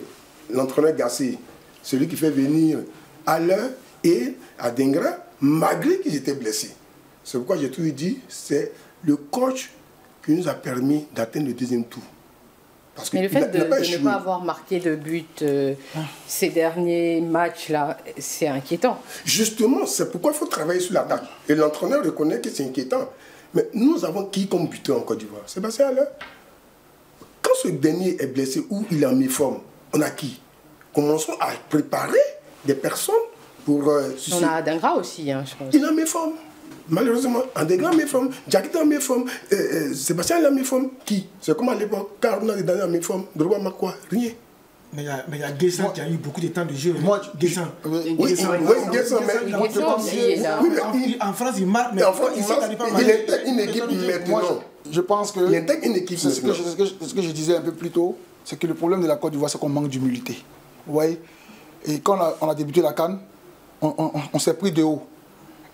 l'entraîneur Gassé, celui qui fait venir Haller et Adengra, malgré qu'ils étaient blessés. C'est pourquoi j'ai toujours dit, c'est le coach qui nous a permis d'atteindre le 2e tour. Parce que mais le fait de ne pas avoir marqué de but ces derniers matchs-là, c'est inquiétant. Justement, c'est pourquoi il faut travailler sur l'attaque. Et l'entraîneur reconnaît que c'est inquiétant. Mais nous avons qui comme buteur en Côte d'Ivoire? Sébastien Haller. Quand ce dernier est blessé ou il est en méforme, on a qui? Commençons à préparer des personnes pour... on a Adengra aussi, hein, je pense. Il est en méforme. Malheureusement, Adengra en méforme, Diakité en méforme, Sébastien est en méforme. Qui? C'est comme à l'époque, quand on a des derniers en méforme, Drogba marque quoi? Rien. Mais il y a Guessan qui a eu beaucoup de temps de jeu. Moi, Guessan. Oui, Guessan, mais... En France, il marque, mais en France, il intègre une équipe maintenant. Je pense que... Il intègre une équipe ce que je disais un peu plus tôt, c'est que le problème de la Côte d'Ivoire, c'est qu'on manque d'humilité. Vous voyez? Et quand on a débuté la CAN, on s'est pris de haut.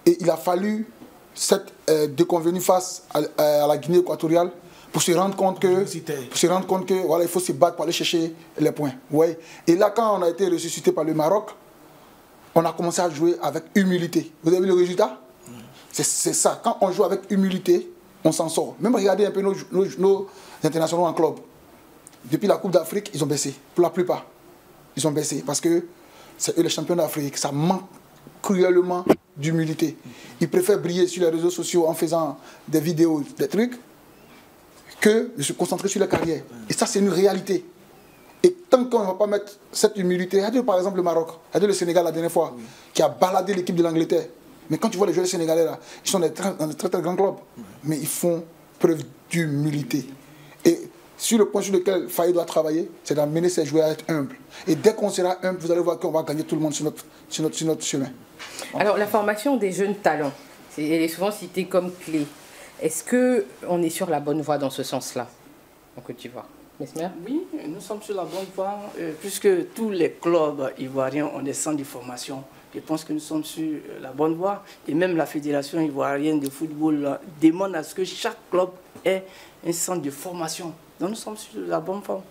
Et il a fallu cette déconvenue face à la Guinée équatoriale pour se rendre compte que voilà, il faut se battre pour aller chercher les points. Ouais. Et là, quand on a été ressuscité par le Maroc, on a commencé à jouer avec humilité. Vous avez vu le résultat? C'est ça. Quand on joue avec humilité, on s'en sort. Même regardez un peu nos internationaux en club. Depuis la Coupe d'Afrique, ils ont baissé. Pour la plupart, ils ont baissé. Parce que c'est eux les champions d'Afrique. Ça manque cruellement d'humilité. Ils préfèrent briller sur les réseaux sociaux en faisant des vidéos, des trucs, que de se concentrer sur la carrière. Et ça, c'est une réalité. Et tant qu'on ne va pas mettre cette humilité, regardez par exemple le Maroc, regardez le Sénégal la dernière fois, qui a baladé l'équipe de l'Angleterre. Mais quand tu vois les joueurs sénégalais là, ils sont dans de très grands clubs. Mais ils font preuve d'humilité. Et sur le point sur lequel Faye doit travailler, c'est d'amener ses joueurs à être humbles. Et dès qu'on sera humble, vous allez voir qu'on va gagner tout le monde sur notre chemin. Alors, la formation des jeunes talents, elle est souvent citée comme clé. Est-ce qu'on est sur la bonne voie dans ce sens-là, en Côte d'Ivoire? Mesmer? Oui, nous sommes sur la bonne voie, puisque tous les clubs ivoiriens ont des centres de formation. Je pense que nous sommes sur la bonne voie. Et même la Fédération ivoirienne de football demande à ce que chaque club ait un centre de formation. Donc nous sommes sur la bonne voie.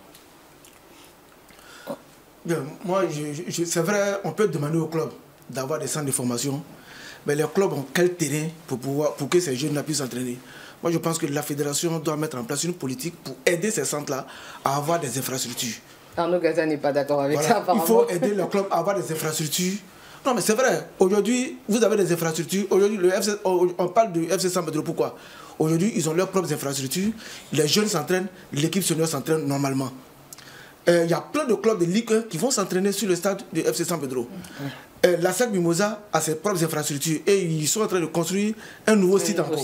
Bien, moi, c'est vrai, on peut demander aux clubs d'avoir des centres de formation, mais les clubs ont quel terrain pour que ces jeunes puissent s'entraîner? Moi, je pense que la fédération doit mettre en place une politique pour aider ces centres-là à avoir des infrastructures. Arnaud Gazan n'est pas d'accord avec ça, apparemment. Il faut aider les clubs à avoir des infrastructures. Non, mais c'est vrai. Aujourd'hui, vous avez des infrastructures. Aujourd'hui, on parle du FC San Pedro. Pourquoi? Aujourd'hui, ils ont leurs propres infrastructures. Les jeunes s'entraînent, l'équipe senior s'entraîne normalement. Il y a plein de clubs de Ligue 1 qui vont s'entraîner sur le stade du FC San Pedro. La SEC Mimosa a ses propres infrastructures et ils sont en train de construire un nouveau site encore.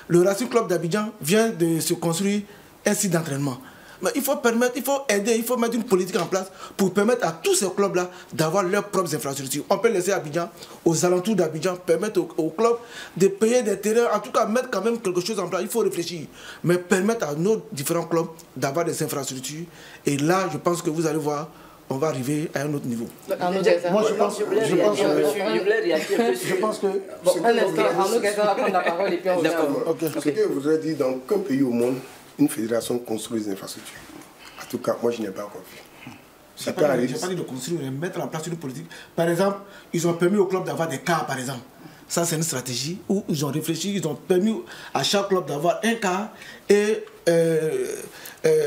Le Racing Club d'Abidjan vient de se construire un site d'entraînement. Mais il faut permettre, il faut aider, il faut mettre une politique en place pour permettre à tous ces clubs-là d'avoir leurs propres infrastructures. On peut laisser Abidjan, aux alentours d'Abidjan, permettre aux clubs de payer des terrains, en tout cas mettre quand même quelque chose en place. Il faut réfléchir, mais permettre à nos différents clubs d'avoir des infrastructures. Et là, je pense que vous allez voir, on va arriver à un autre niveau. Moi, je pense que... Bon, un instant, Arnaud Gazan va prendre la parole et puis on revient. Ce que vous avez dit, dans aucun pays au monde, une fédération construit des infrastructures. En tout cas, moi, je n'ai pas encore vu. Je n'ai pas dit de construire, mais mettre en place une politique. Par exemple, ils ont permis au club d'avoir des cars, par exemple. Ça, c'est une stratégie où ils ont réfléchi, ils ont permis à chaque club d'avoir un car et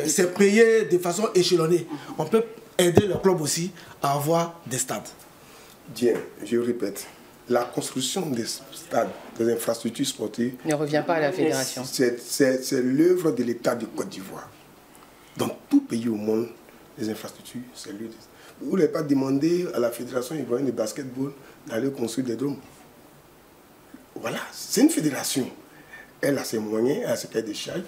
c'est payé de façon échelonnée. On peut aider le club aussi à avoir des stades. Bien, je répète, la construction des stades, des infrastructures sportives... Ne revient pas à la fédération. C'est l'œuvre de l'État de Côte d'Ivoire. Dans tout pays au monde, les infrastructures, c'est lui. Vous n'avez pas demandé à la fédération ivoirienne de basketball d'aller construire des dômes. Voilà, c'est une fédération. Elle a ses moyens, elle a ses cahiers de charges.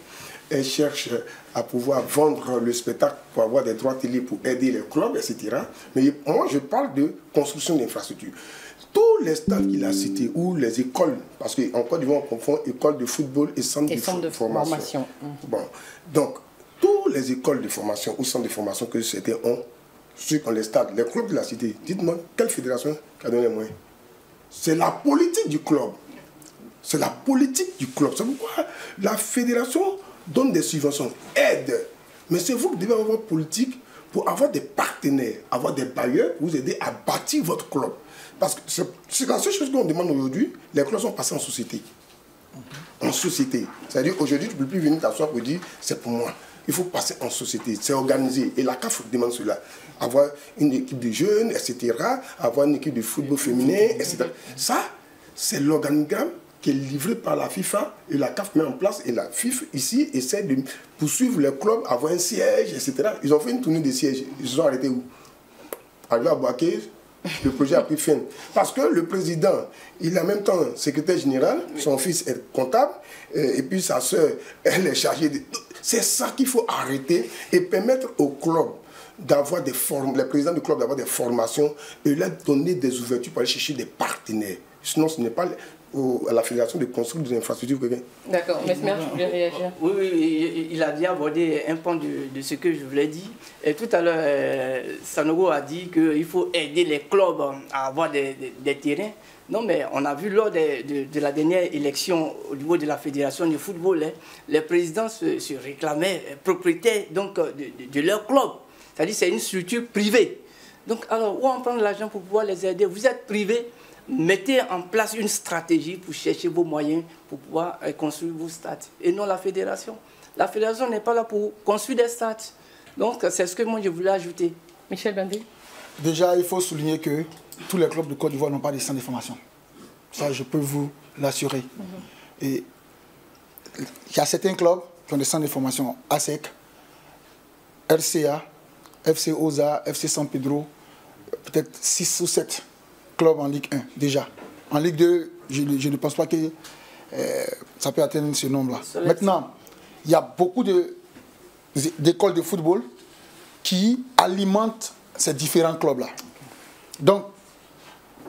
Elle cherche à pouvoir vendre le spectacle pour avoir des droits télé pour aider les clubs, etc. Mais moi, je parle de construction d'infrastructures. Tous les stades qu'il a cités, ou les écoles, parce qu'en Côte d'Ivoire, on confond école de football et centre de formation. Bon, donc, toutes les écoles de formation ou centres de formation que c'était ont, ceux qui ont les stades, les clubs de la cité, dites-moi, quelle fédération qui a donné les moyens? C'est la politique du club. C'est la politique du club. C'est pourquoi la fédération donne des subventions, aide. Mais c'est vous qui devez avoir votre politique pour avoir des partenaires, avoir des bailleurs pour vous aider à bâtir votre club. Parce que c'est la seule chose qu'on demande aujourd'hui, les clubs sont passés en société. En société. C'est-à-dire aujourd'hui, tu ne peux plus venir t'asseoir pour dire c'est pour moi. Il faut passer en société, c'est organisé. Et la CAF demande cela. Avoir une équipe de jeunes, etc. Avoir une équipe de football féminin, etc. Ça, c'est l'organigramme qui est livré par la FIFA et la CAF met en place. Et la FIFA, ici, essaie de poursuivre les clubs, avoir un siège, etc. Ils ont fait une tournée de sièges. Ils se sont arrêtés où? Arrivé à Boaké, le projet a pris fin. Parce que le président, il est en même temps secrétaire général, son fils est comptable, et puis sa soeur, elle est chargée de... C'est ça qu'il faut arrêter et permettre aux clubs d'avoir des formations, les présidents du club d'avoir des formations et leur donner des ouvertures pour aller chercher des partenaires. Sinon, ce n'est pas à la fédération de construire des infrastructures. D'accord. Mesmer, je voulais réagir. Oui, il a bien abordé un point de ce que je voulais dire. Et tout à l'heure, Sanogo a dit qu'il faut aider les clubs à avoir des terrains. Non, mais on a vu lors de la dernière élection au niveau de la fédération du football, les présidents se réclamaient propriétaires donc, de leur club. C'est-à-dire que c'est une structure privée. Donc, alors, où on prend l'argent pour pouvoir les aider? Vous êtes privé, mettez en place une stratégie pour chercher vos moyens pour pouvoir construire vos stades. Et non la fédération. La fédération n'est pas là pour construire des stades. Donc, c'est ce que moi je voulais ajouter. Michel Bandé. Déjà, il faut souligner que tous les clubs de Côte d'Ivoire n'ont pas de centre de formation. Ça, je peux vous l'assurer. Et il y a certains clubs qui ont des centres de formation ASEC, RCA, FC Oza, FC San Pedro, peut-être 6 ou 7 clubs en Ligue 1 déjà. En Ligue 2, je ne pense pas que ça peut atteindre ce nombre-là. Maintenant, il y a beaucoup d'écoles de football qui alimentent ces différents clubs-là. Donc,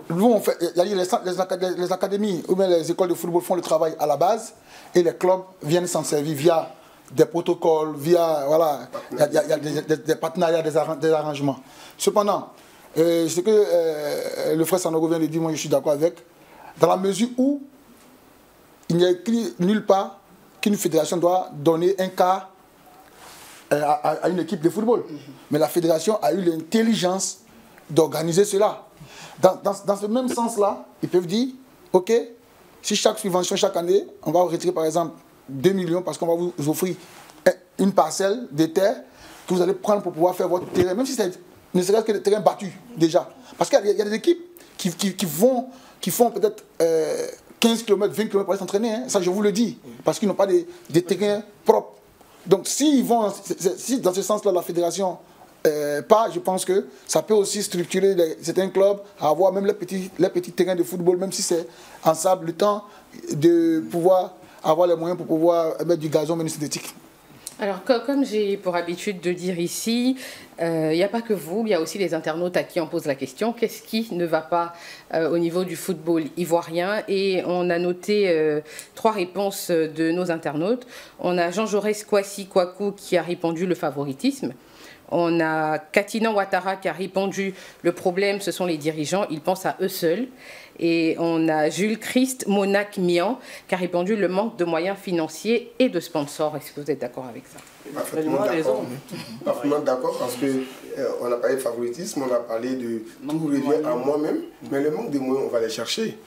nous, on fait, les académies ou bien les écoles de football font le travail à la base et les clubs viennent s'en servir via des protocoles, via, voilà, il y a des partenariats, des arrangements. Cependant, ce que le frère Sanogo vient de dire, moi je suis d'accord avec, dans la mesure où il n'y a écrit nulle part qu'une fédération doit donner un quart à une équipe de football. Mais la fédération a eu l'intelligence d'organiser cela. Dans ce même sens-là, ils peuvent dire, ok, si chaque subvention, chaque année, on va retirer par exemple 2 millions parce qu'on va vous offrir une parcelle de terre que vous allez prendre pour pouvoir faire votre terrain, même si c'est ne serait-ce que des terrains battus déjà. Parce qu'il y a des équipes qui font peut-être 15 km, 20 km pour aller s'entraîner, hein. Ça je vous le dis, parce qu'ils n'ont pas des terrains propres. Donc si dans ce sens-là la fédération je pense que ça peut aussi structurer certains clubs à avoir même les petits terrains de football, même si c'est en sable, le temps de pouvoir avoir les moyens pour pouvoir mettre du gazon même synthétique. Alors, comme j'ai pour habitude de dire ici, il n'y a pas que vous, il y a aussi les internautes à qui on pose la question, qu'est-ce qui ne va pas au niveau du football ivoirien? Et on a noté 3 réponses de nos internautes. On a Jean Jaurès Kwasi Kwaku qui a répondu le favoritisme. On a Katina Ouattara qui a répondu « Le problème, ce sont les dirigeants, ils pensent à eux seuls ». Et on a Jules Christ Monac-Mian qui a répondu « Le manque de moyens financiers et de sponsors ». Est-ce que vous êtes d'accord avec ça? Parfaitement d'accord parce qu'on a parlé de favoritisme, on a parlé de tout revient à moi-même, mais le manque de moyens, on va les chercher.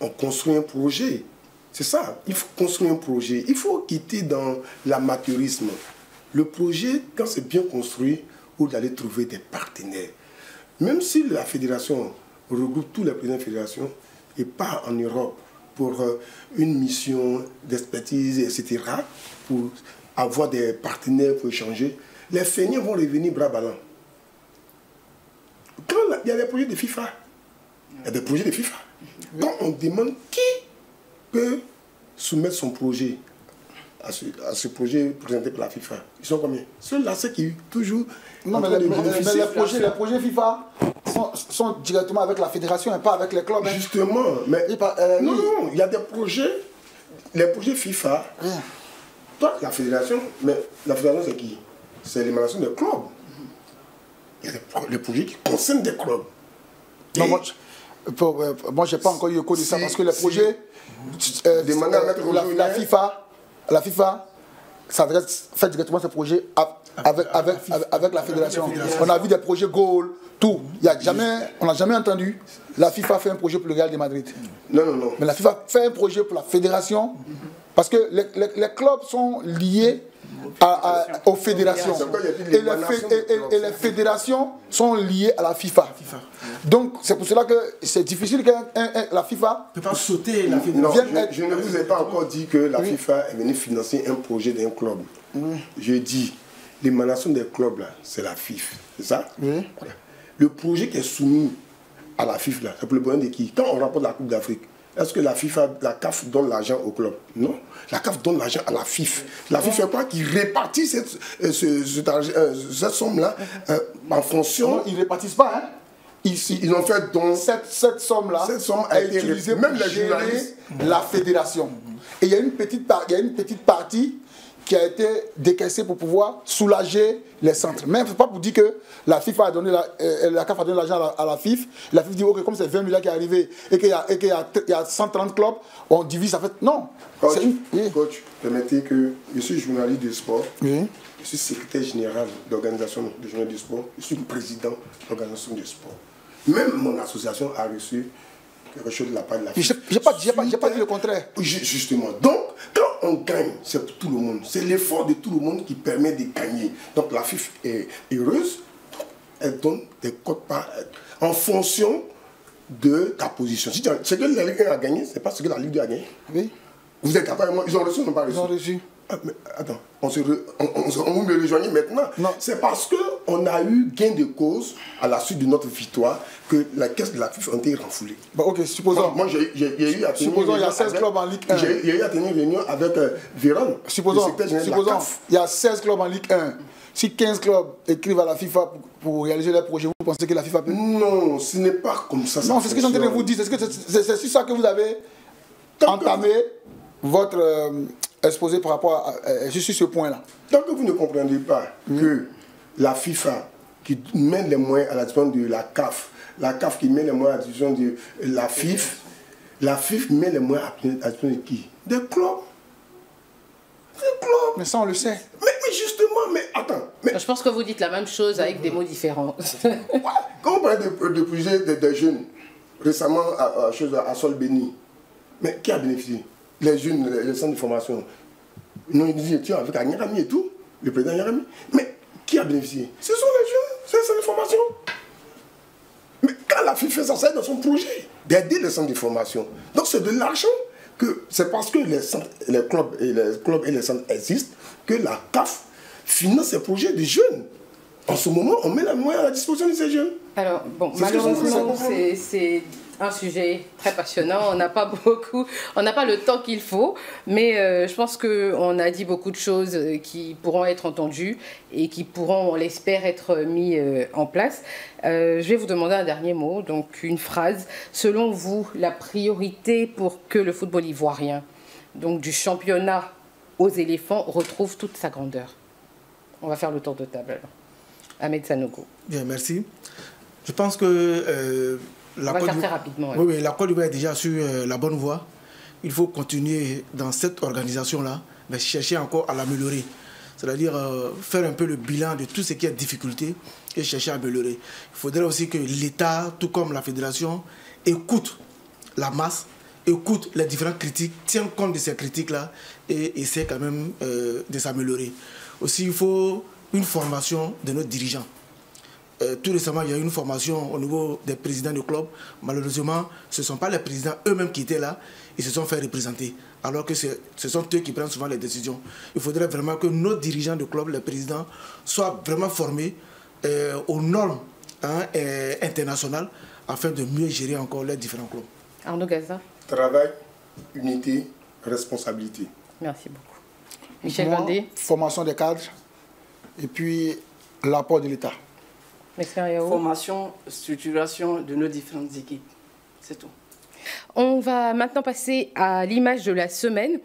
On construit un projet. C'est ça, il faut construire un projet. Il faut quitter dans l'amateurisme. Le projet, quand c'est bien construit, vous allez trouver des partenaires. Même si la fédération regroupe tous les présidents de fédération et part en Europe pour une mission d'expertise, etc., pour avoir des partenaires pour échanger, les feignants vont revenir bras ballants. Quand il y a des projets de FIFA, il y a des projets de FIFA. Quand on demande qui peut soumettre son projet à ce projet présenté par la FIFA, ils sont combien? Ceux-là, c'est qui toujours... Non, mais les projets FIFA sont directement avec la fédération et pas avec les clubs. Justement, mais... non, il y a des projets, les projets FIFA, toi, la fédération, mais la fédération c'est qui? C'est l'émanation des clubs. Il y a des projets qui concernent des clubs. Non, moi, je n'ai pas encore eu écho de ça parce que les projets, la FIFA fait directement ce projet avec la fédération. On a vu des projets goal, tout. On n'a jamais entendu la FIFA fait un projet pour le Real de Madrid. Non. Mais la FIFA fait un projet pour la fédération parce que les clubs sont liés aux fédérations. Et les fédérations sont liées à la FIFA. Donc c'est pour cela que c'est difficile que la FIFA ne peut pas sauter la fédération. Non, je ne vous ai pas encore dit que la FIFA est venue financer un projet d'un club. Je dis, l'émanation des clubs, c'est la FIFA. C'est ça? Voilà. Le projet qui est soumis à la FIFA, c'est pour le bonheur de qui? Quand on remporte la Coupe d'Afrique, est-ce que la CAF donne l'argent au club? Non. La CAF donne l'argent à la FIFA. La FIFA fait quoi? Qui répartit cette somme-là en fonction... Non, ils ne répartissent pas, hein? Ils ont fait donc... Cette somme-là a été utilisée pour gérer la fédération. Et il y a une petite partie qui a été décaissée pour pouvoir soulager les centres. Mais ce n'est pas pour dire que la FIFA a donné la CAF a donné l'argent à la FIFA. La FIFA dit ok, comme c'est 20 milliards qui est arrivé et qu'il y a 130 clubs, on divise, ça fait... Non. Coach, permettez que je suis journaliste de sport. Oui. Je suis secrétaire général d'organisation de journalistes du sport. Je suis président de l'organisation du sport. Même mon association a reçu quelque chose de la part de la FIFA. Je n'ai pas dit le contraire. Justement. Donc, quand on gagne, c'est pour tout le monde. C'est l'effort de tout le monde qui permet de gagner. Donc la FIFA est heureuse. Elle donne des cotes-parts en fonction de ta position. Si ce que la Ligue 1 a gagné, ce n'est pas ce que la Ligue 2 a gagné. Oui. Vous êtes capable de moi? Ils ont reçu ou n'ont pas reçu? Ils ont reçu. Ah, mais attends, on vous me rejoignez maintenant. C'est parce qu'on a eu gain de cause à la suite de notre victoire que la caisse de la FIFA a été renflouée. Bah, ok, supposons. Moi, j'ai eu à tenir il y a 16 clubs en Ligue 1. J'ai eu à tenir une réunion avec Véron. Supposons, il y a 16 clubs en Ligue 1. Si 15 clubs écrivent à la FIFA pour réaliser leur projet, vous pensez que la FIFA peut? Non, ce n'est pas comme ça. Non, c'est ce que j'entends de vous dire. C'est sur ça que vous avez entamé votre exposé par rapport à sur ce point-là. Tant que vous ne comprenez pas que la FIFA qui met les moyens à la disposition de la CAF qui met les moyens à la disposition de la FIFA met les moyens à la disposition de qui? Des clubs. Mais ça, on le sait. Mais justement, mais attends. Je pense que vous dites la même chose avec des mots différents. Quand on parle de projets des jeunes, récemment à Sol Béni, mais qui a bénéficié? Les jeunes, les centres de formation. Ils disaient, tiens, avec Agnarami et tout, le président Agnarami. Mais qui a bénéficié? Ce sont les jeunes, c'est les centres de formation. Mais quand la FIFA fait ça, dans son projet d'aider les centres de formation. Donc c'est de l'argent que c'est parce que les clubs et les centres existent que la CAF finance ces projets de jeunes. En ce moment, on met la moyens à la disposition de ces jeunes. Alors, bon, malheureusement, c'est un sujet très passionnant. On n'a pas le temps qu'il faut, mais je pense qu'on a dit beaucoup de choses qui pourront être entendues et qui pourront, on l'espère, être mis en place. Je vais vous demander un dernier mot, donc une phrase. Selon vous, la priorité pour que le football ivoirien, donc du championnat aux éléphants, retrouve toute sa grandeur? On va faire le tour de table alors. Ahmed Sanogo. Bien, merci. Je pense que On va faire très rapidement. Oui, la Côte d'Ivoire est déjà sur la bonne voie. Il faut continuer dans cette organisation-là, mais chercher encore à l'améliorer. C'est-à-dire faire un peu le bilan de tout ce qui est difficulté et chercher à améliorer. Il faudrait aussi que l'État, tout comme la fédération, écoute la masse, écoute les différentes critiques, tient compte de ces critiques-là et essaie quand même de s'améliorer. Aussi, il faut une formation de nos dirigeants. Tout récemment, il y a eu une formation au niveau des présidents de club. Malheureusement, ce ne sont pas les présidents eux-mêmes qui étaient là. Ils se sont fait représenter. Alors que ce sont eux qui prennent souvent les décisions. Il faudrait vraiment que nos dirigeants de club, les présidents, soient vraiment formés aux normes internationales afin de mieux gérer encore les différents clubs. Arnaud Gaza. Travail, unité, responsabilité. Merci beaucoup. Michel Vendée. Formation des cadres et puis l'apport de l'État. Formation, structuration de nos différentes équipes. C'est tout. On va maintenant passer à l'image de la semaine.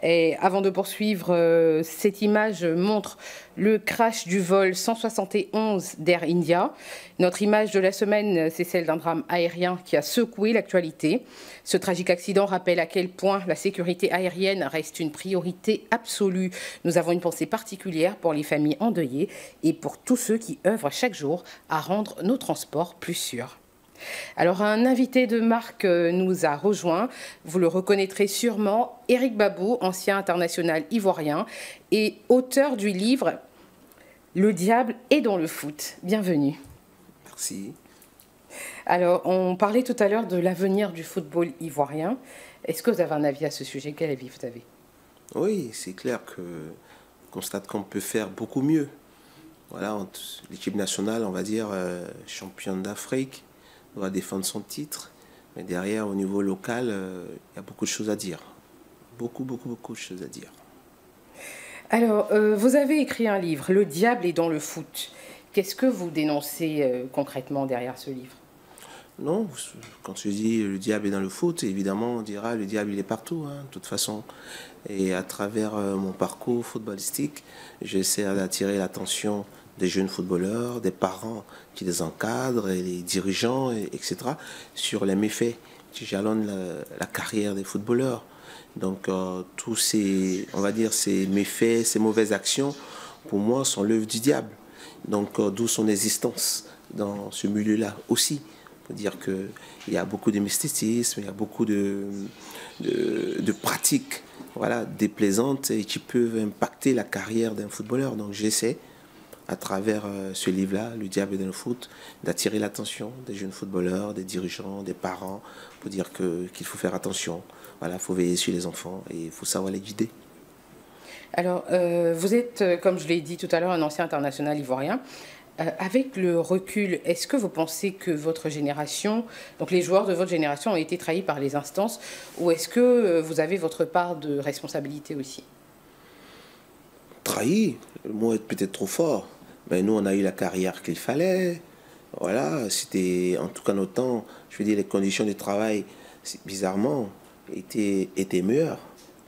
Et avant de poursuivre, cette image montre le crash du vol 171 d'Air India. Notre image de la semaine, c'est celle d'un drame aérien qui a secoué l'actualité. Ce tragique accident rappelle à quel point la sécurité aérienne reste une priorité absolue. Nous avons une pensée particulière pour les familles endeuillées et pour tous ceux qui œuvrent chaque jour à rendre nos transports plus sûrs. Alors, un invité de marque nous a rejoint. Vous le reconnaîtrez sûrement, Éric Babou, ancien international ivoirien et auteur du livre « Le diable est dans le foot ». Bienvenue. Merci. Alors, on parlait tout à l'heure de l'avenir du football ivoirien. Est-ce que vous avez un avis à ce sujet? Quel avis vous avez? Oui, c'est clair qu'on constate qu'on peut faire beaucoup mieux. Voilà, l'équipe nationale, on va dire, championne d'Afrique, doit défendre son titre, mais derrière, au niveau local, il y a beaucoup de choses à dire. Beaucoup de choses à dire. Alors, vous avez écrit un livre, « Le diable est dans le foot ». Qu'est-ce que vous dénoncez concrètement derrière ce livre? Non, quand je dis « le diable est dans le foot », évidemment, on dira « le diable, il est partout hein, », de toute façon. Et à travers mon parcours footballistique, j'essaie d'attirer l'attention des jeunes footballeurs, des parents qui les encadrent, et les dirigeants, etc., sur les méfaits qui jalonnent la carrière des footballeurs. Donc tous ces, on va dire, ces méfaits, ces mauvaises actions, pour moi, sont l'œuvre du diable. Donc d'où son existence dans ce milieu-là aussi. On peut dire qu'il y a beaucoup de mysticisme, il y a beaucoup de pratiques voilà, déplaisantes et qui peuvent impacter la carrière d'un footballeur. Donc j'essaie, à travers ce livre-là, Le diable est dans le foot, d'attirer l'attention des jeunes footballeurs, des dirigeants, des parents, pour dire qu'il faut faire attention. Voilà, il faut veiller sur les enfants et il faut savoir les guider. Alors, vous êtes, comme je l'ai dit tout à l'heure, un ancien international ivoirien. Avec le recul, est-ce que vous pensez que votre génération, donc les joueurs de votre génération, ont été trahis par les instances, ou est-ce que vous avez votre part de responsabilité aussi? Trahi, le mot est peut-être trop fort. Mais nous, on a eu la carrière qu'il fallait. Voilà, c'était, en tout cas, notre temps, je veux dire, les conditions de travail, bizarrement, étaient meilleures.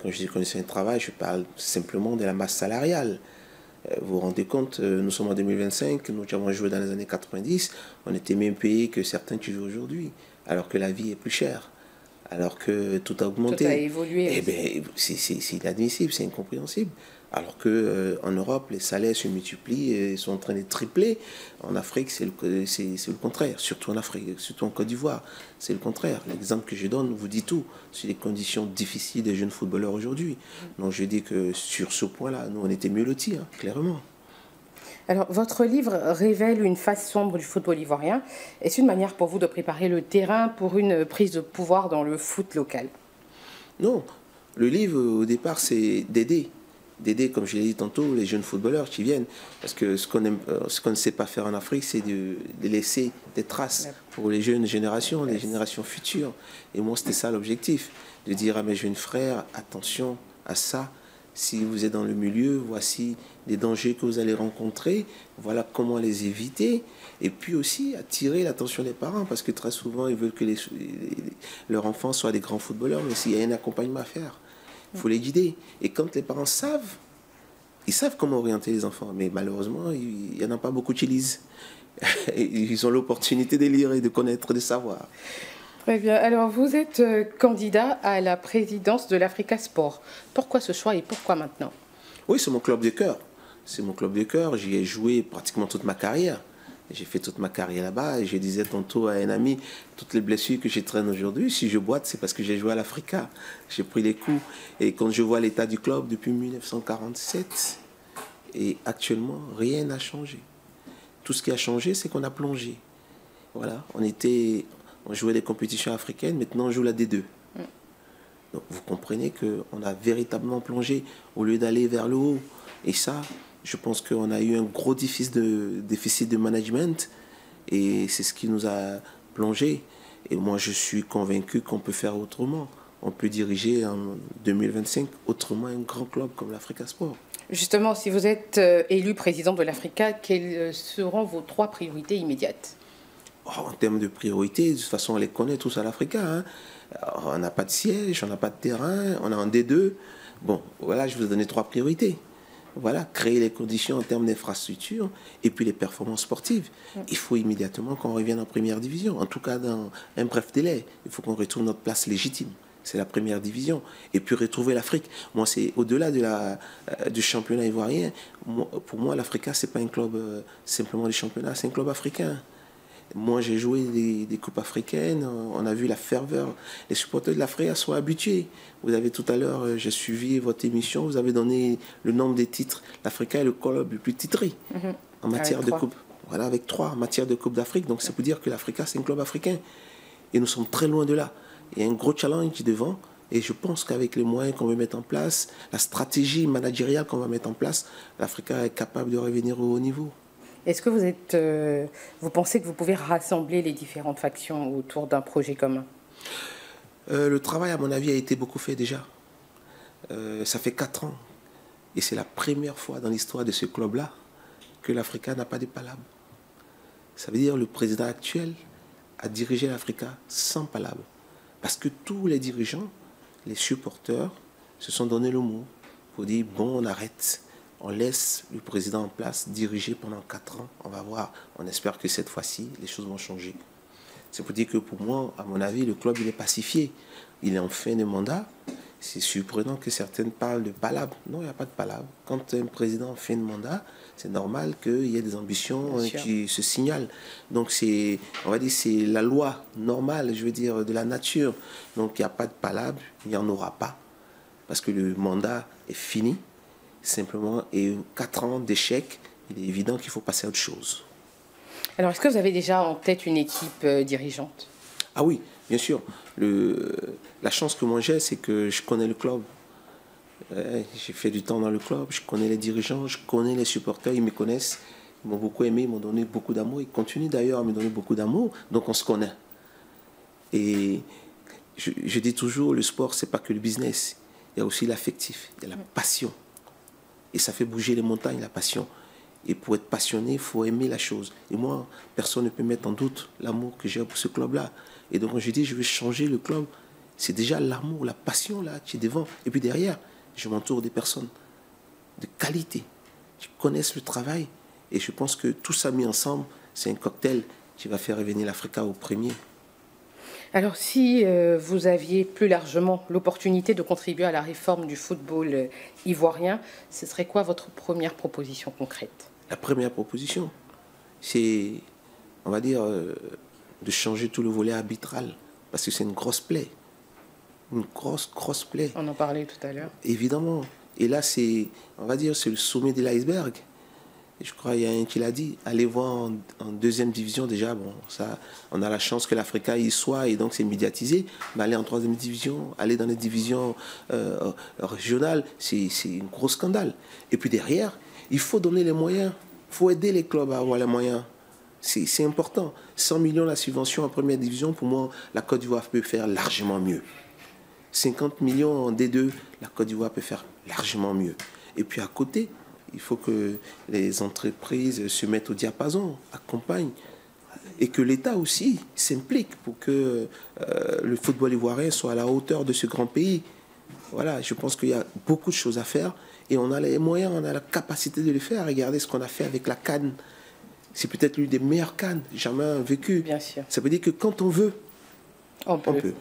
Quand je dis conditions de travail, je parle simplement de la masse salariale. Vous vous rendez compte, nous sommes en 2025, nous qui avons joué dans les années 90, on était même payé que certains qui jouent aujourd'hui, alors que la vie est plus chère, alors que tout a augmenté. Tout a évolué. Eh bien, c'est inadmissible, c'est incompréhensible. Alors qu'en Europe, les salaires se multiplient et sont en train de tripler. En Afrique, c'est le contraire. Surtout en Afrique, surtout en Côte d'Ivoire, c'est le contraire. L'exemple que je donne vous dit tout sur les conditions difficiles des jeunes footballeurs aujourd'hui. Donc je dis que sur ce point-là, nous, on était mieux lotis, hein, clairement. Alors, votre livre révèle une face sombre du football ivoirien. Est-ce une manière pour vous de préparer le terrain pour une prise de pouvoir dans le foot local? Non. Le livre, au départ, c'est d'aider, comme je l'ai dit tantôt, les jeunes footballeurs qui viennent. Parce que ce qu'on ne sait pas faire en Afrique, c'est de laisser des traces pour les jeunes générations, les générations futures. Et moi, c'était ça l'objectif, de dire à mes jeunes frères, attention à ça. Si vous êtes dans le milieu, voici les dangers que vous allez rencontrer, voilà comment les éviter. Et puis aussi attirer l'attention des parents, parce que très souvent, ils veulent que leurs enfants soient des grands footballeurs, mais s'il y a un accompagnement à faire, il faut les guider. Et quand les parents savent Ils savent comment orienter les enfants, mais malheureusement, il n'y en a pas beaucoup qui lisent. Ils ont l'opportunité de lire et de connaître, de savoir. Très bien. Alors, vous êtes candidat à la présidence de l'Africa Sport. Pourquoi ce choix et pourquoi maintenant? Oui, c'est mon club de cœur. C'est mon club de cœur. J'y ai joué pratiquement toute ma carrière. J'ai fait toute ma carrière là-bas. Et je disais tantôt à un ami, toutes les blessures que je traîne aujourd'hui, si je boite, c'est parce que j'ai joué à l'Africa. J'ai pris les coups. Et quand je vois l'état du club depuis 1947, et actuellement, rien n'a changé. Tout ce qui a changé, c'est qu'on a plongé. Voilà, on jouait des compétitions africaines, maintenant on joue la D2. Donc vous comprenez qu'on a véritablement plongé au lieu d'aller vers le haut. Et ça, je pense qu'on a eu un gros déficit de management et c'est ce qui nous a plongé. Et moi, je suis convaincu qu'on peut faire autrement. On peut diriger en 2025 autrement un grand club comme l'Africa Sport. Justement, si vous êtes élu président de l'Africa, quelles seront vos 3 priorités immédiates? En termes de priorités, de toute façon, on les connaît tous à l'Africa. Hein. On n'a pas de siège, on n'a pas de terrain, on a un D2. Bon, voilà, je vous ai donné 3 priorités. Voilà, créer les conditions en termes d'infrastructure et puis les performances sportives. Il faut immédiatement qu'on revienne en première division. En tout cas, dans un bref délai, il faut qu'on retrouve notre place légitime. C'est la première division. Et puis retrouver l'Afrique. Moi, c'est au-delà du championnat ivoirien. Pour moi, l'Africa, ce n'est pas un club simplement de championnat, c'est un club africain. Moi, j'ai joué des coupes africaines. On a vu la ferveur. Les supporters de l'Africa sont habitués. Vous avez tout à l'heure, j'ai suivi votre émission. Vous avez donné le nombre des titres. L'Africa est le club le plus titré en matière de coupe. Voilà, avec 3 en matière de coupe d'Afrique. Donc, c'est pour dire que l'Africa, c'est un club africain. Et nous sommes très loin de là. Il y a un gros challenge devant. Et je pense qu'avec les moyens qu'on va mettre en place, la stratégie managériale qu'on va mettre en place, l'Africa est capable de revenir au haut niveau. Est-ce que vous pensez que vous pouvez rassembler les différentes factions autour d'un projet commun? Le travail, à mon avis, a été beaucoup fait déjà. Ça fait 4 ans. Et c'est la première fois dans l'histoire de ce club-là que l'Africa n'a pas de palabre. Ça veut dire que le président actuel a dirigé l'Africa sans palabre. Parce que tous les dirigeants, les supporters, se sont donné le mot pour dire, bon, on arrête. On laisse le président en place diriger pendant 4 ans. On va voir. On espère que cette fois-ci, les choses vont changer. C'est pour dire que pour moi, à mon avis, le club, il est pacifié. Il est en fin de mandat. C'est surprenant que certaines parlent de palabre. Non, il n'y a pas de palabre. Quand un président fait de mandat, c'est normal qu'il y ait des ambitions qui se signalent. Donc, on va dire c'est la loi normale, je veux dire, de la nature. Donc, il n'y a pas de palabre, il n'y en aura pas. Parce que le mandat est fini. Simplement, et 4 ans d'échec, il est évident qu'il faut passer à autre chose. Alors, est-ce que vous avez déjà en tête une équipe dirigeante? Ah oui, bien sûr. La chance que moi j'ai, c'est que je connais le club. J'ai fait du temps dans le club, je connais les dirigeants, je connais les supporters, ils me connaissent. Ils m'ont beaucoup aimé, ils m'ont donné beaucoup d'amour. Ils continuent d'ailleurs à me donner beaucoup d'amour, donc on se connaît. Et je dis toujours, le sport, c'est pas que le business. Il y a aussi l'affectif, il y a la passion. Et ça fait bouger les montagnes, la passion. Et pour être passionné, il faut aimer la chose. Et moi, personne ne peut mettre en doute l'amour que j'ai pour ce club-là. Et donc, quand je dis je veux changer le club, c'est déjà l'amour, la passion là qui est devant. Et puis derrière, je m'entoure des personnes de qualité qui connaissent le travail. Et je pense que tout ça mis ensemble, c'est un cocktail qui va faire revenir l'Africa au premier. Alors, si vous aviez plus largement l'opportunité de contribuer à la réforme du football ivoirien, ce serait quoi votre première proposition concrète? La première proposition, c'est, on va dire, de changer tout le volet arbitral, parce que c'est une grosse plaie. Une grosse plaie. On en parlait tout à l'heure. Évidemment. Et là, c'est, on va dire, c'est le sommet de l'iceberg. Je crois qu'il y a un qui l'a dit, allez voir en 2e division déjà, bon, ça, on a la chance que l'Africa y soit et donc c'est médiatisé, mais aller en 3e division, aller dans les divisions régionales, c'est un gros scandale. Et puis derrière, il faut donner les moyens, il faut aider les clubs à avoir les moyens. C'est important. 100 millions la subvention en 1re division, pour moi, la Côte d'Ivoire peut faire largement mieux. 50 millions en D2, la Côte d'Ivoire peut faire largement mieux. Et puis à côté, il faut que les entreprises se mettent au diapason, accompagnent, et que l'État aussi s'implique pour que le football ivoirien soit à la hauteur de ce grand pays. Voilà, je pense qu'il y a beaucoup de choses à faire et on a les moyens, on a la capacité de le faire. Regardez ce qu'on a fait avec la CAN. C'est peut-être l'une des meilleures CAN jamais vécues. Bien sûr. Ça veut dire que quand on veut, on peut.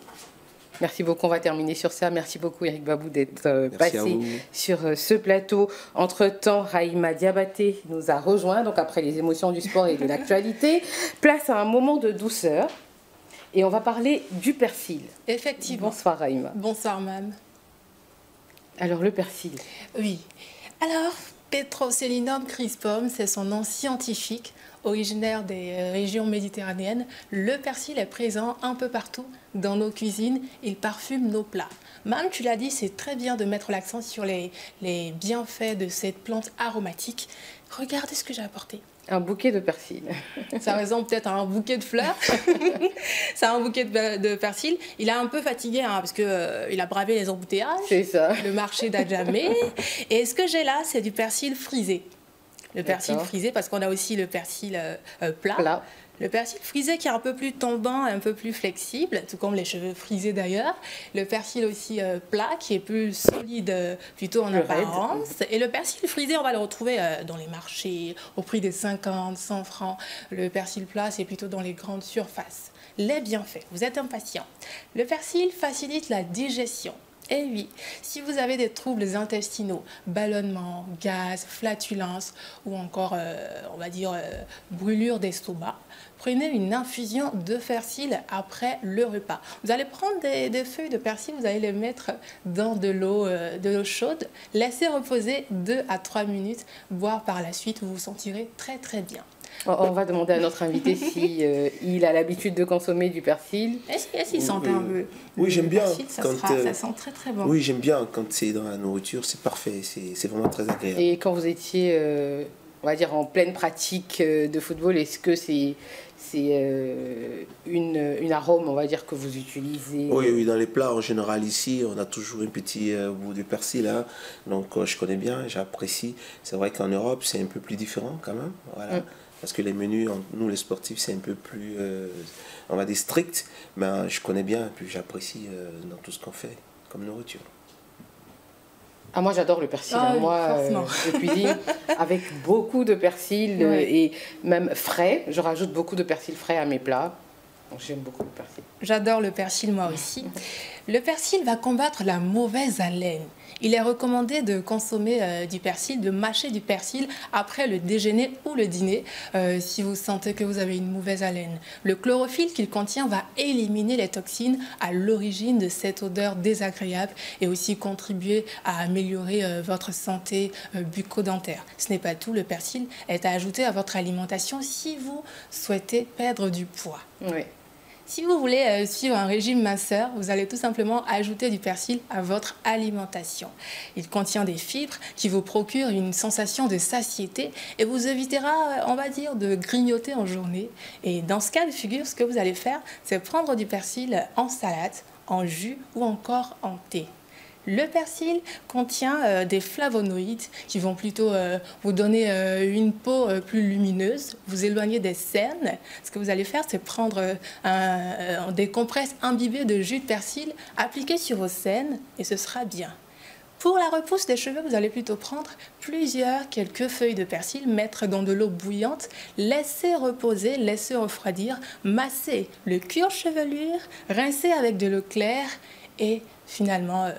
Merci beaucoup, on va terminer sur ça. Merci beaucoup Eric Babou d'être passé sur ce plateau. Entre-temps, Rahima Diabaté nous a rejoint, donc après les émotions du sport et de l'actualité. Place à un moment de douceur et on va parler du persil. Effectivement. Bonsoir Rahima. Bonsoir Mam. Alors le persil. Oui. Alors, Petroselinum crispum, c'est son nom scientifique. Originaire des régions méditerranéennes, le persil est présent un peu partout dans nos cuisines. Il parfume nos plats. Mam, tu l'as dit, c'est très bien de mettre l'accent sur les bienfaits de cette plante aromatique. Regardez ce que j'ai apporté. Un bouquet de persil. Ça ressemble peut-être à un bouquet de fleurs. C'est un bouquet de persil. Il est un peu fatigué hein, parce qu'il a bravé les embouteillages. C'est ça. Le marché d'Adjamé. Et ce que j'ai là, c'est du persil frisé. Le persil frisé, parce qu'on a aussi le persil plat. Le persil frisé qui est un peu plus tombant, un peu plus flexible, tout comme les cheveux frisés d'ailleurs. Le persil aussi plat qui est plus solide, plutôt en apparence. Et le persil frisé, on va le retrouver dans les marchés au prix des 50, 100 francs. Le persil plat, c'est plutôt dans les grandes surfaces. Les bienfaits, vous êtes impatient. Le persil facilite la digestion. Et oui, si vous avez des troubles intestinaux, ballonnement, gaz, flatulence ou encore, on va dire, brûlure d'estomac, prenez une infusion de persil après le repas. Vous allez prendre des feuilles de persil, vous allez les mettre dans de l'eau chaude, laissez reposer 2 à 3 minutes, boire par la suite, vous vous sentirez très très bien. On va demander à notre invité si il a l'habitude de consommer du persil. Est-ce qu'il sentait un peu? Oui, j'aime bien. Persil, ça sent très très bon. Oui, j'aime bien quand c'est dans la nourriture, c'est parfait, c'est vraiment très agréable. Et quand vous étiez, on va dire, en pleine pratique de football, est-ce que c'est une arôme, on va dire, que vous utilisez? Oui, dans les plats en général ici, on a toujours un petit bout de persil, hein. Donc je connais bien, j'apprécie. C'est vrai qu'en Europe, c'est un peu plus différent quand même, voilà. Parce que les menus, nous les sportifs, c'est un peu plus, on va dire, strict. Mais je connais bien et puis j'apprécie dans tout ce qu'on fait comme nourriture. Ah, moi j'adore le persil. Ah, moi je cuisine avec beaucoup de persil et même frais. Je rajoute beaucoup de persil frais à mes plats. Donc j'aime beaucoup le persil. J'adore le persil moi aussi. Le persil va combattre la mauvaise haleine. Il est recommandé de consommer du persil, de mâcher du persil après le déjeuner ou le dîner si vous sentez que vous avez une mauvaise haleine. Le chlorophylle qu'il contient va éliminer les toxines à l'origine de cette odeur désagréable et aussi contribuer à améliorer votre santé bucco-dentaire. Ce n'est pas tout, le persil est à ajouter à votre alimentation si vous souhaitez perdre du poids. Oui. Si vous voulez suivre un régime minceur, vous allez tout simplement ajouter du persil à votre alimentation. Il contient des fibres qui vous procurent une sensation de satiété et vous évitera, on va dire, de grignoter en journée. Et dans ce cas de figure, ce que vous allez faire, c'est prendre du persil en salade, en jus ou encore en thé. Le persil contient des flavonoïdes qui vont plutôt vous donner une peau plus lumineuse, vous éloigner des cernes. Ce que vous allez faire, c'est prendre des compresses imbibées de jus de persil, appliquer sur vos cernes et ce sera bien. Pour la repousse des cheveux, vous allez plutôt prendre quelques feuilles de persil, mettre dans de l'eau bouillante, laisser reposer, laisser refroidir, masser le cuir chevelure, rincer avec de l'eau claire et finalement,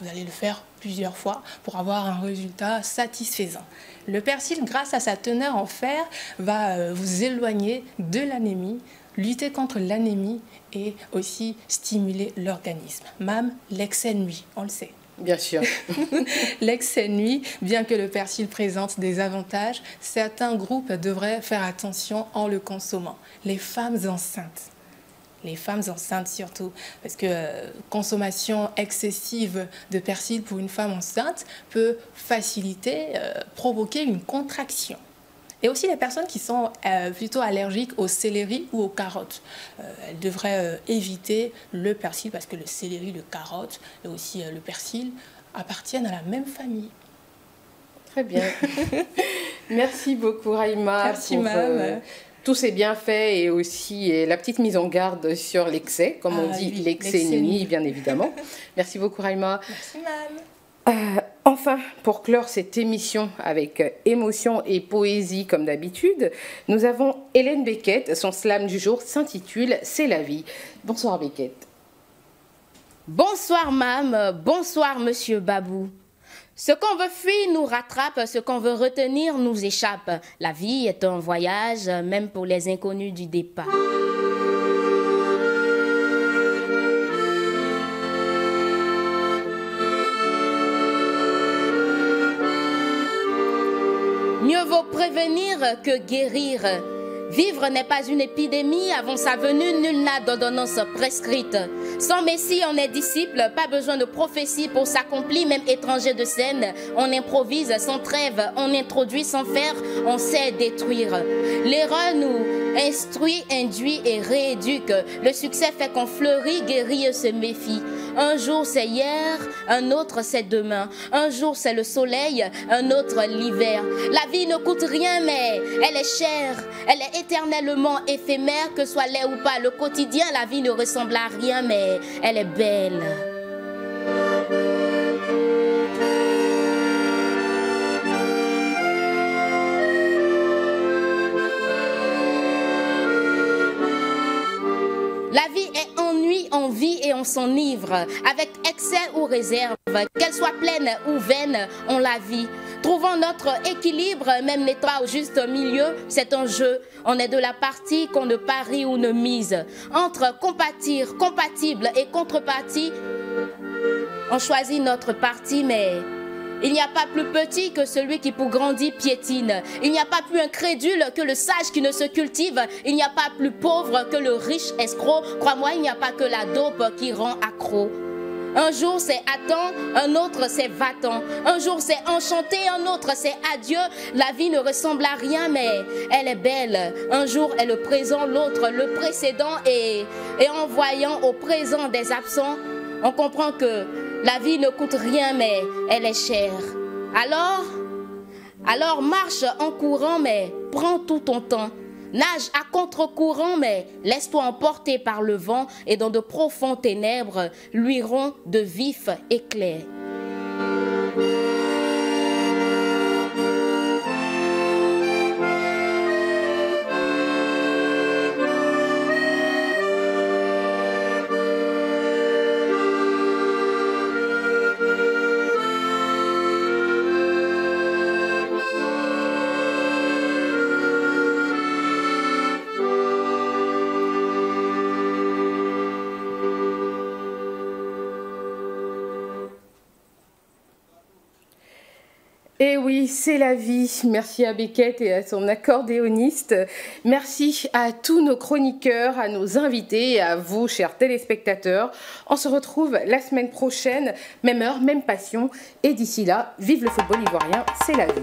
vous allez le faire plusieurs fois pour avoir un résultat satisfaisant. Le persil, grâce à sa teneur en fer, va vous éloigner de l'anémie, lutter contre l'anémie et aussi stimuler l'organisme. Même l'excès de nuit, on le sait. Bien sûr. L'excès de nuit, bien que le persil présente des avantages, certains groupes devraient faire attention en le consommant. Les femmes enceintes. Les femmes enceintes surtout, parce que consommation excessive de persil pour une femme enceinte peut provoquer une contraction. Et aussi les personnes qui sont plutôt allergiques au céleri ou aux carottes. Elles devraient éviter le persil parce que le céleri, le carotte et aussi le persil appartiennent à la même famille. Très bien. Merci beaucoup Rahima. Merci, Mam. tous ces bienfaits et aussi la petite mise en garde sur l'excès, comme on dit, oui, l'excès nuit, bien évidemment. Merci beaucoup, Raïma. Merci, Mam. Enfin, pour clore cette émission avec émotion et poésie comme d'habitude, nous avons Hélène Beckett. Son slam du jour s'intitule « C'est la vie ». Bonsoir Beckett. Bonsoir Mam, bonsoir Monsieur Babou. Ce qu'on veut fuir nous rattrape, ce qu'on veut retenir nous échappe. La vie est un voyage, même pour les inconnus du départ. Mieux vaut prévenir que guérir. Vivre n'est pas une épidémie, avant sa venue, nul n'a d'ordonnance prescrite. Sans Messie, on est disciple, pas besoin de prophétie pour s'accomplir, même étranger de scène. On improvise sans trêve, on introduit sans faire, on sait détruire. L'erreur nous instruit, induit et rééduque. Le succès fait qu'on fleurit, guérit et se méfie. Un jour c'est hier, un autre c'est demain. Un jour c'est le soleil, un autre l'hiver. La vie ne coûte rien mais elle est chère. Elle est éternellement éphémère, que soit laid ou pas. Le quotidien, la vie ne ressemble à rien mais elle est belle. La vie est ennui, envie et on s'enivre. Avec excès ou réserve, qu'elle soit pleine ou vaine, on la vit. Trouvons notre équilibre, même n'étant au juste milieu, c'est un jeu. On est de la partie qu'on ne parie ou ne mise. Entre compatir, compatible et contrepartie, on choisit notre parti, mais il n'y a pas plus petit que celui qui pour grandir piétine. Il n'y a pas plus incrédule que le sage qui ne se cultive. Il n'y a pas plus pauvre que le riche escroc. Crois-moi, il n'y a pas que la dope qui rend accro. Un jour c'est attends, un autre c'est va-t'en. Un jour c'est enchanté, un autre c'est adieu. La vie ne ressemble à rien mais elle est belle. Un jour est le présent, l'autre le précédent. Et en voyant au présent des absents, on comprend que la vie ne coûte rien mais elle est chère. Alors marche en courant mais prends tout ton temps. Nage à contre-courant, mais laisse-toi emporter par le vent et dans de profondes ténèbres luiront de vifs éclairs. Et oui, c'est la vie. Merci à Beckett et à son accordéoniste. Merci à tous nos chroniqueurs, à nos invités et à vous, chers téléspectateurs. On se retrouve la semaine prochaine, même heure, même passion. Et d'ici là, vive le football ivoirien, c'est la vie.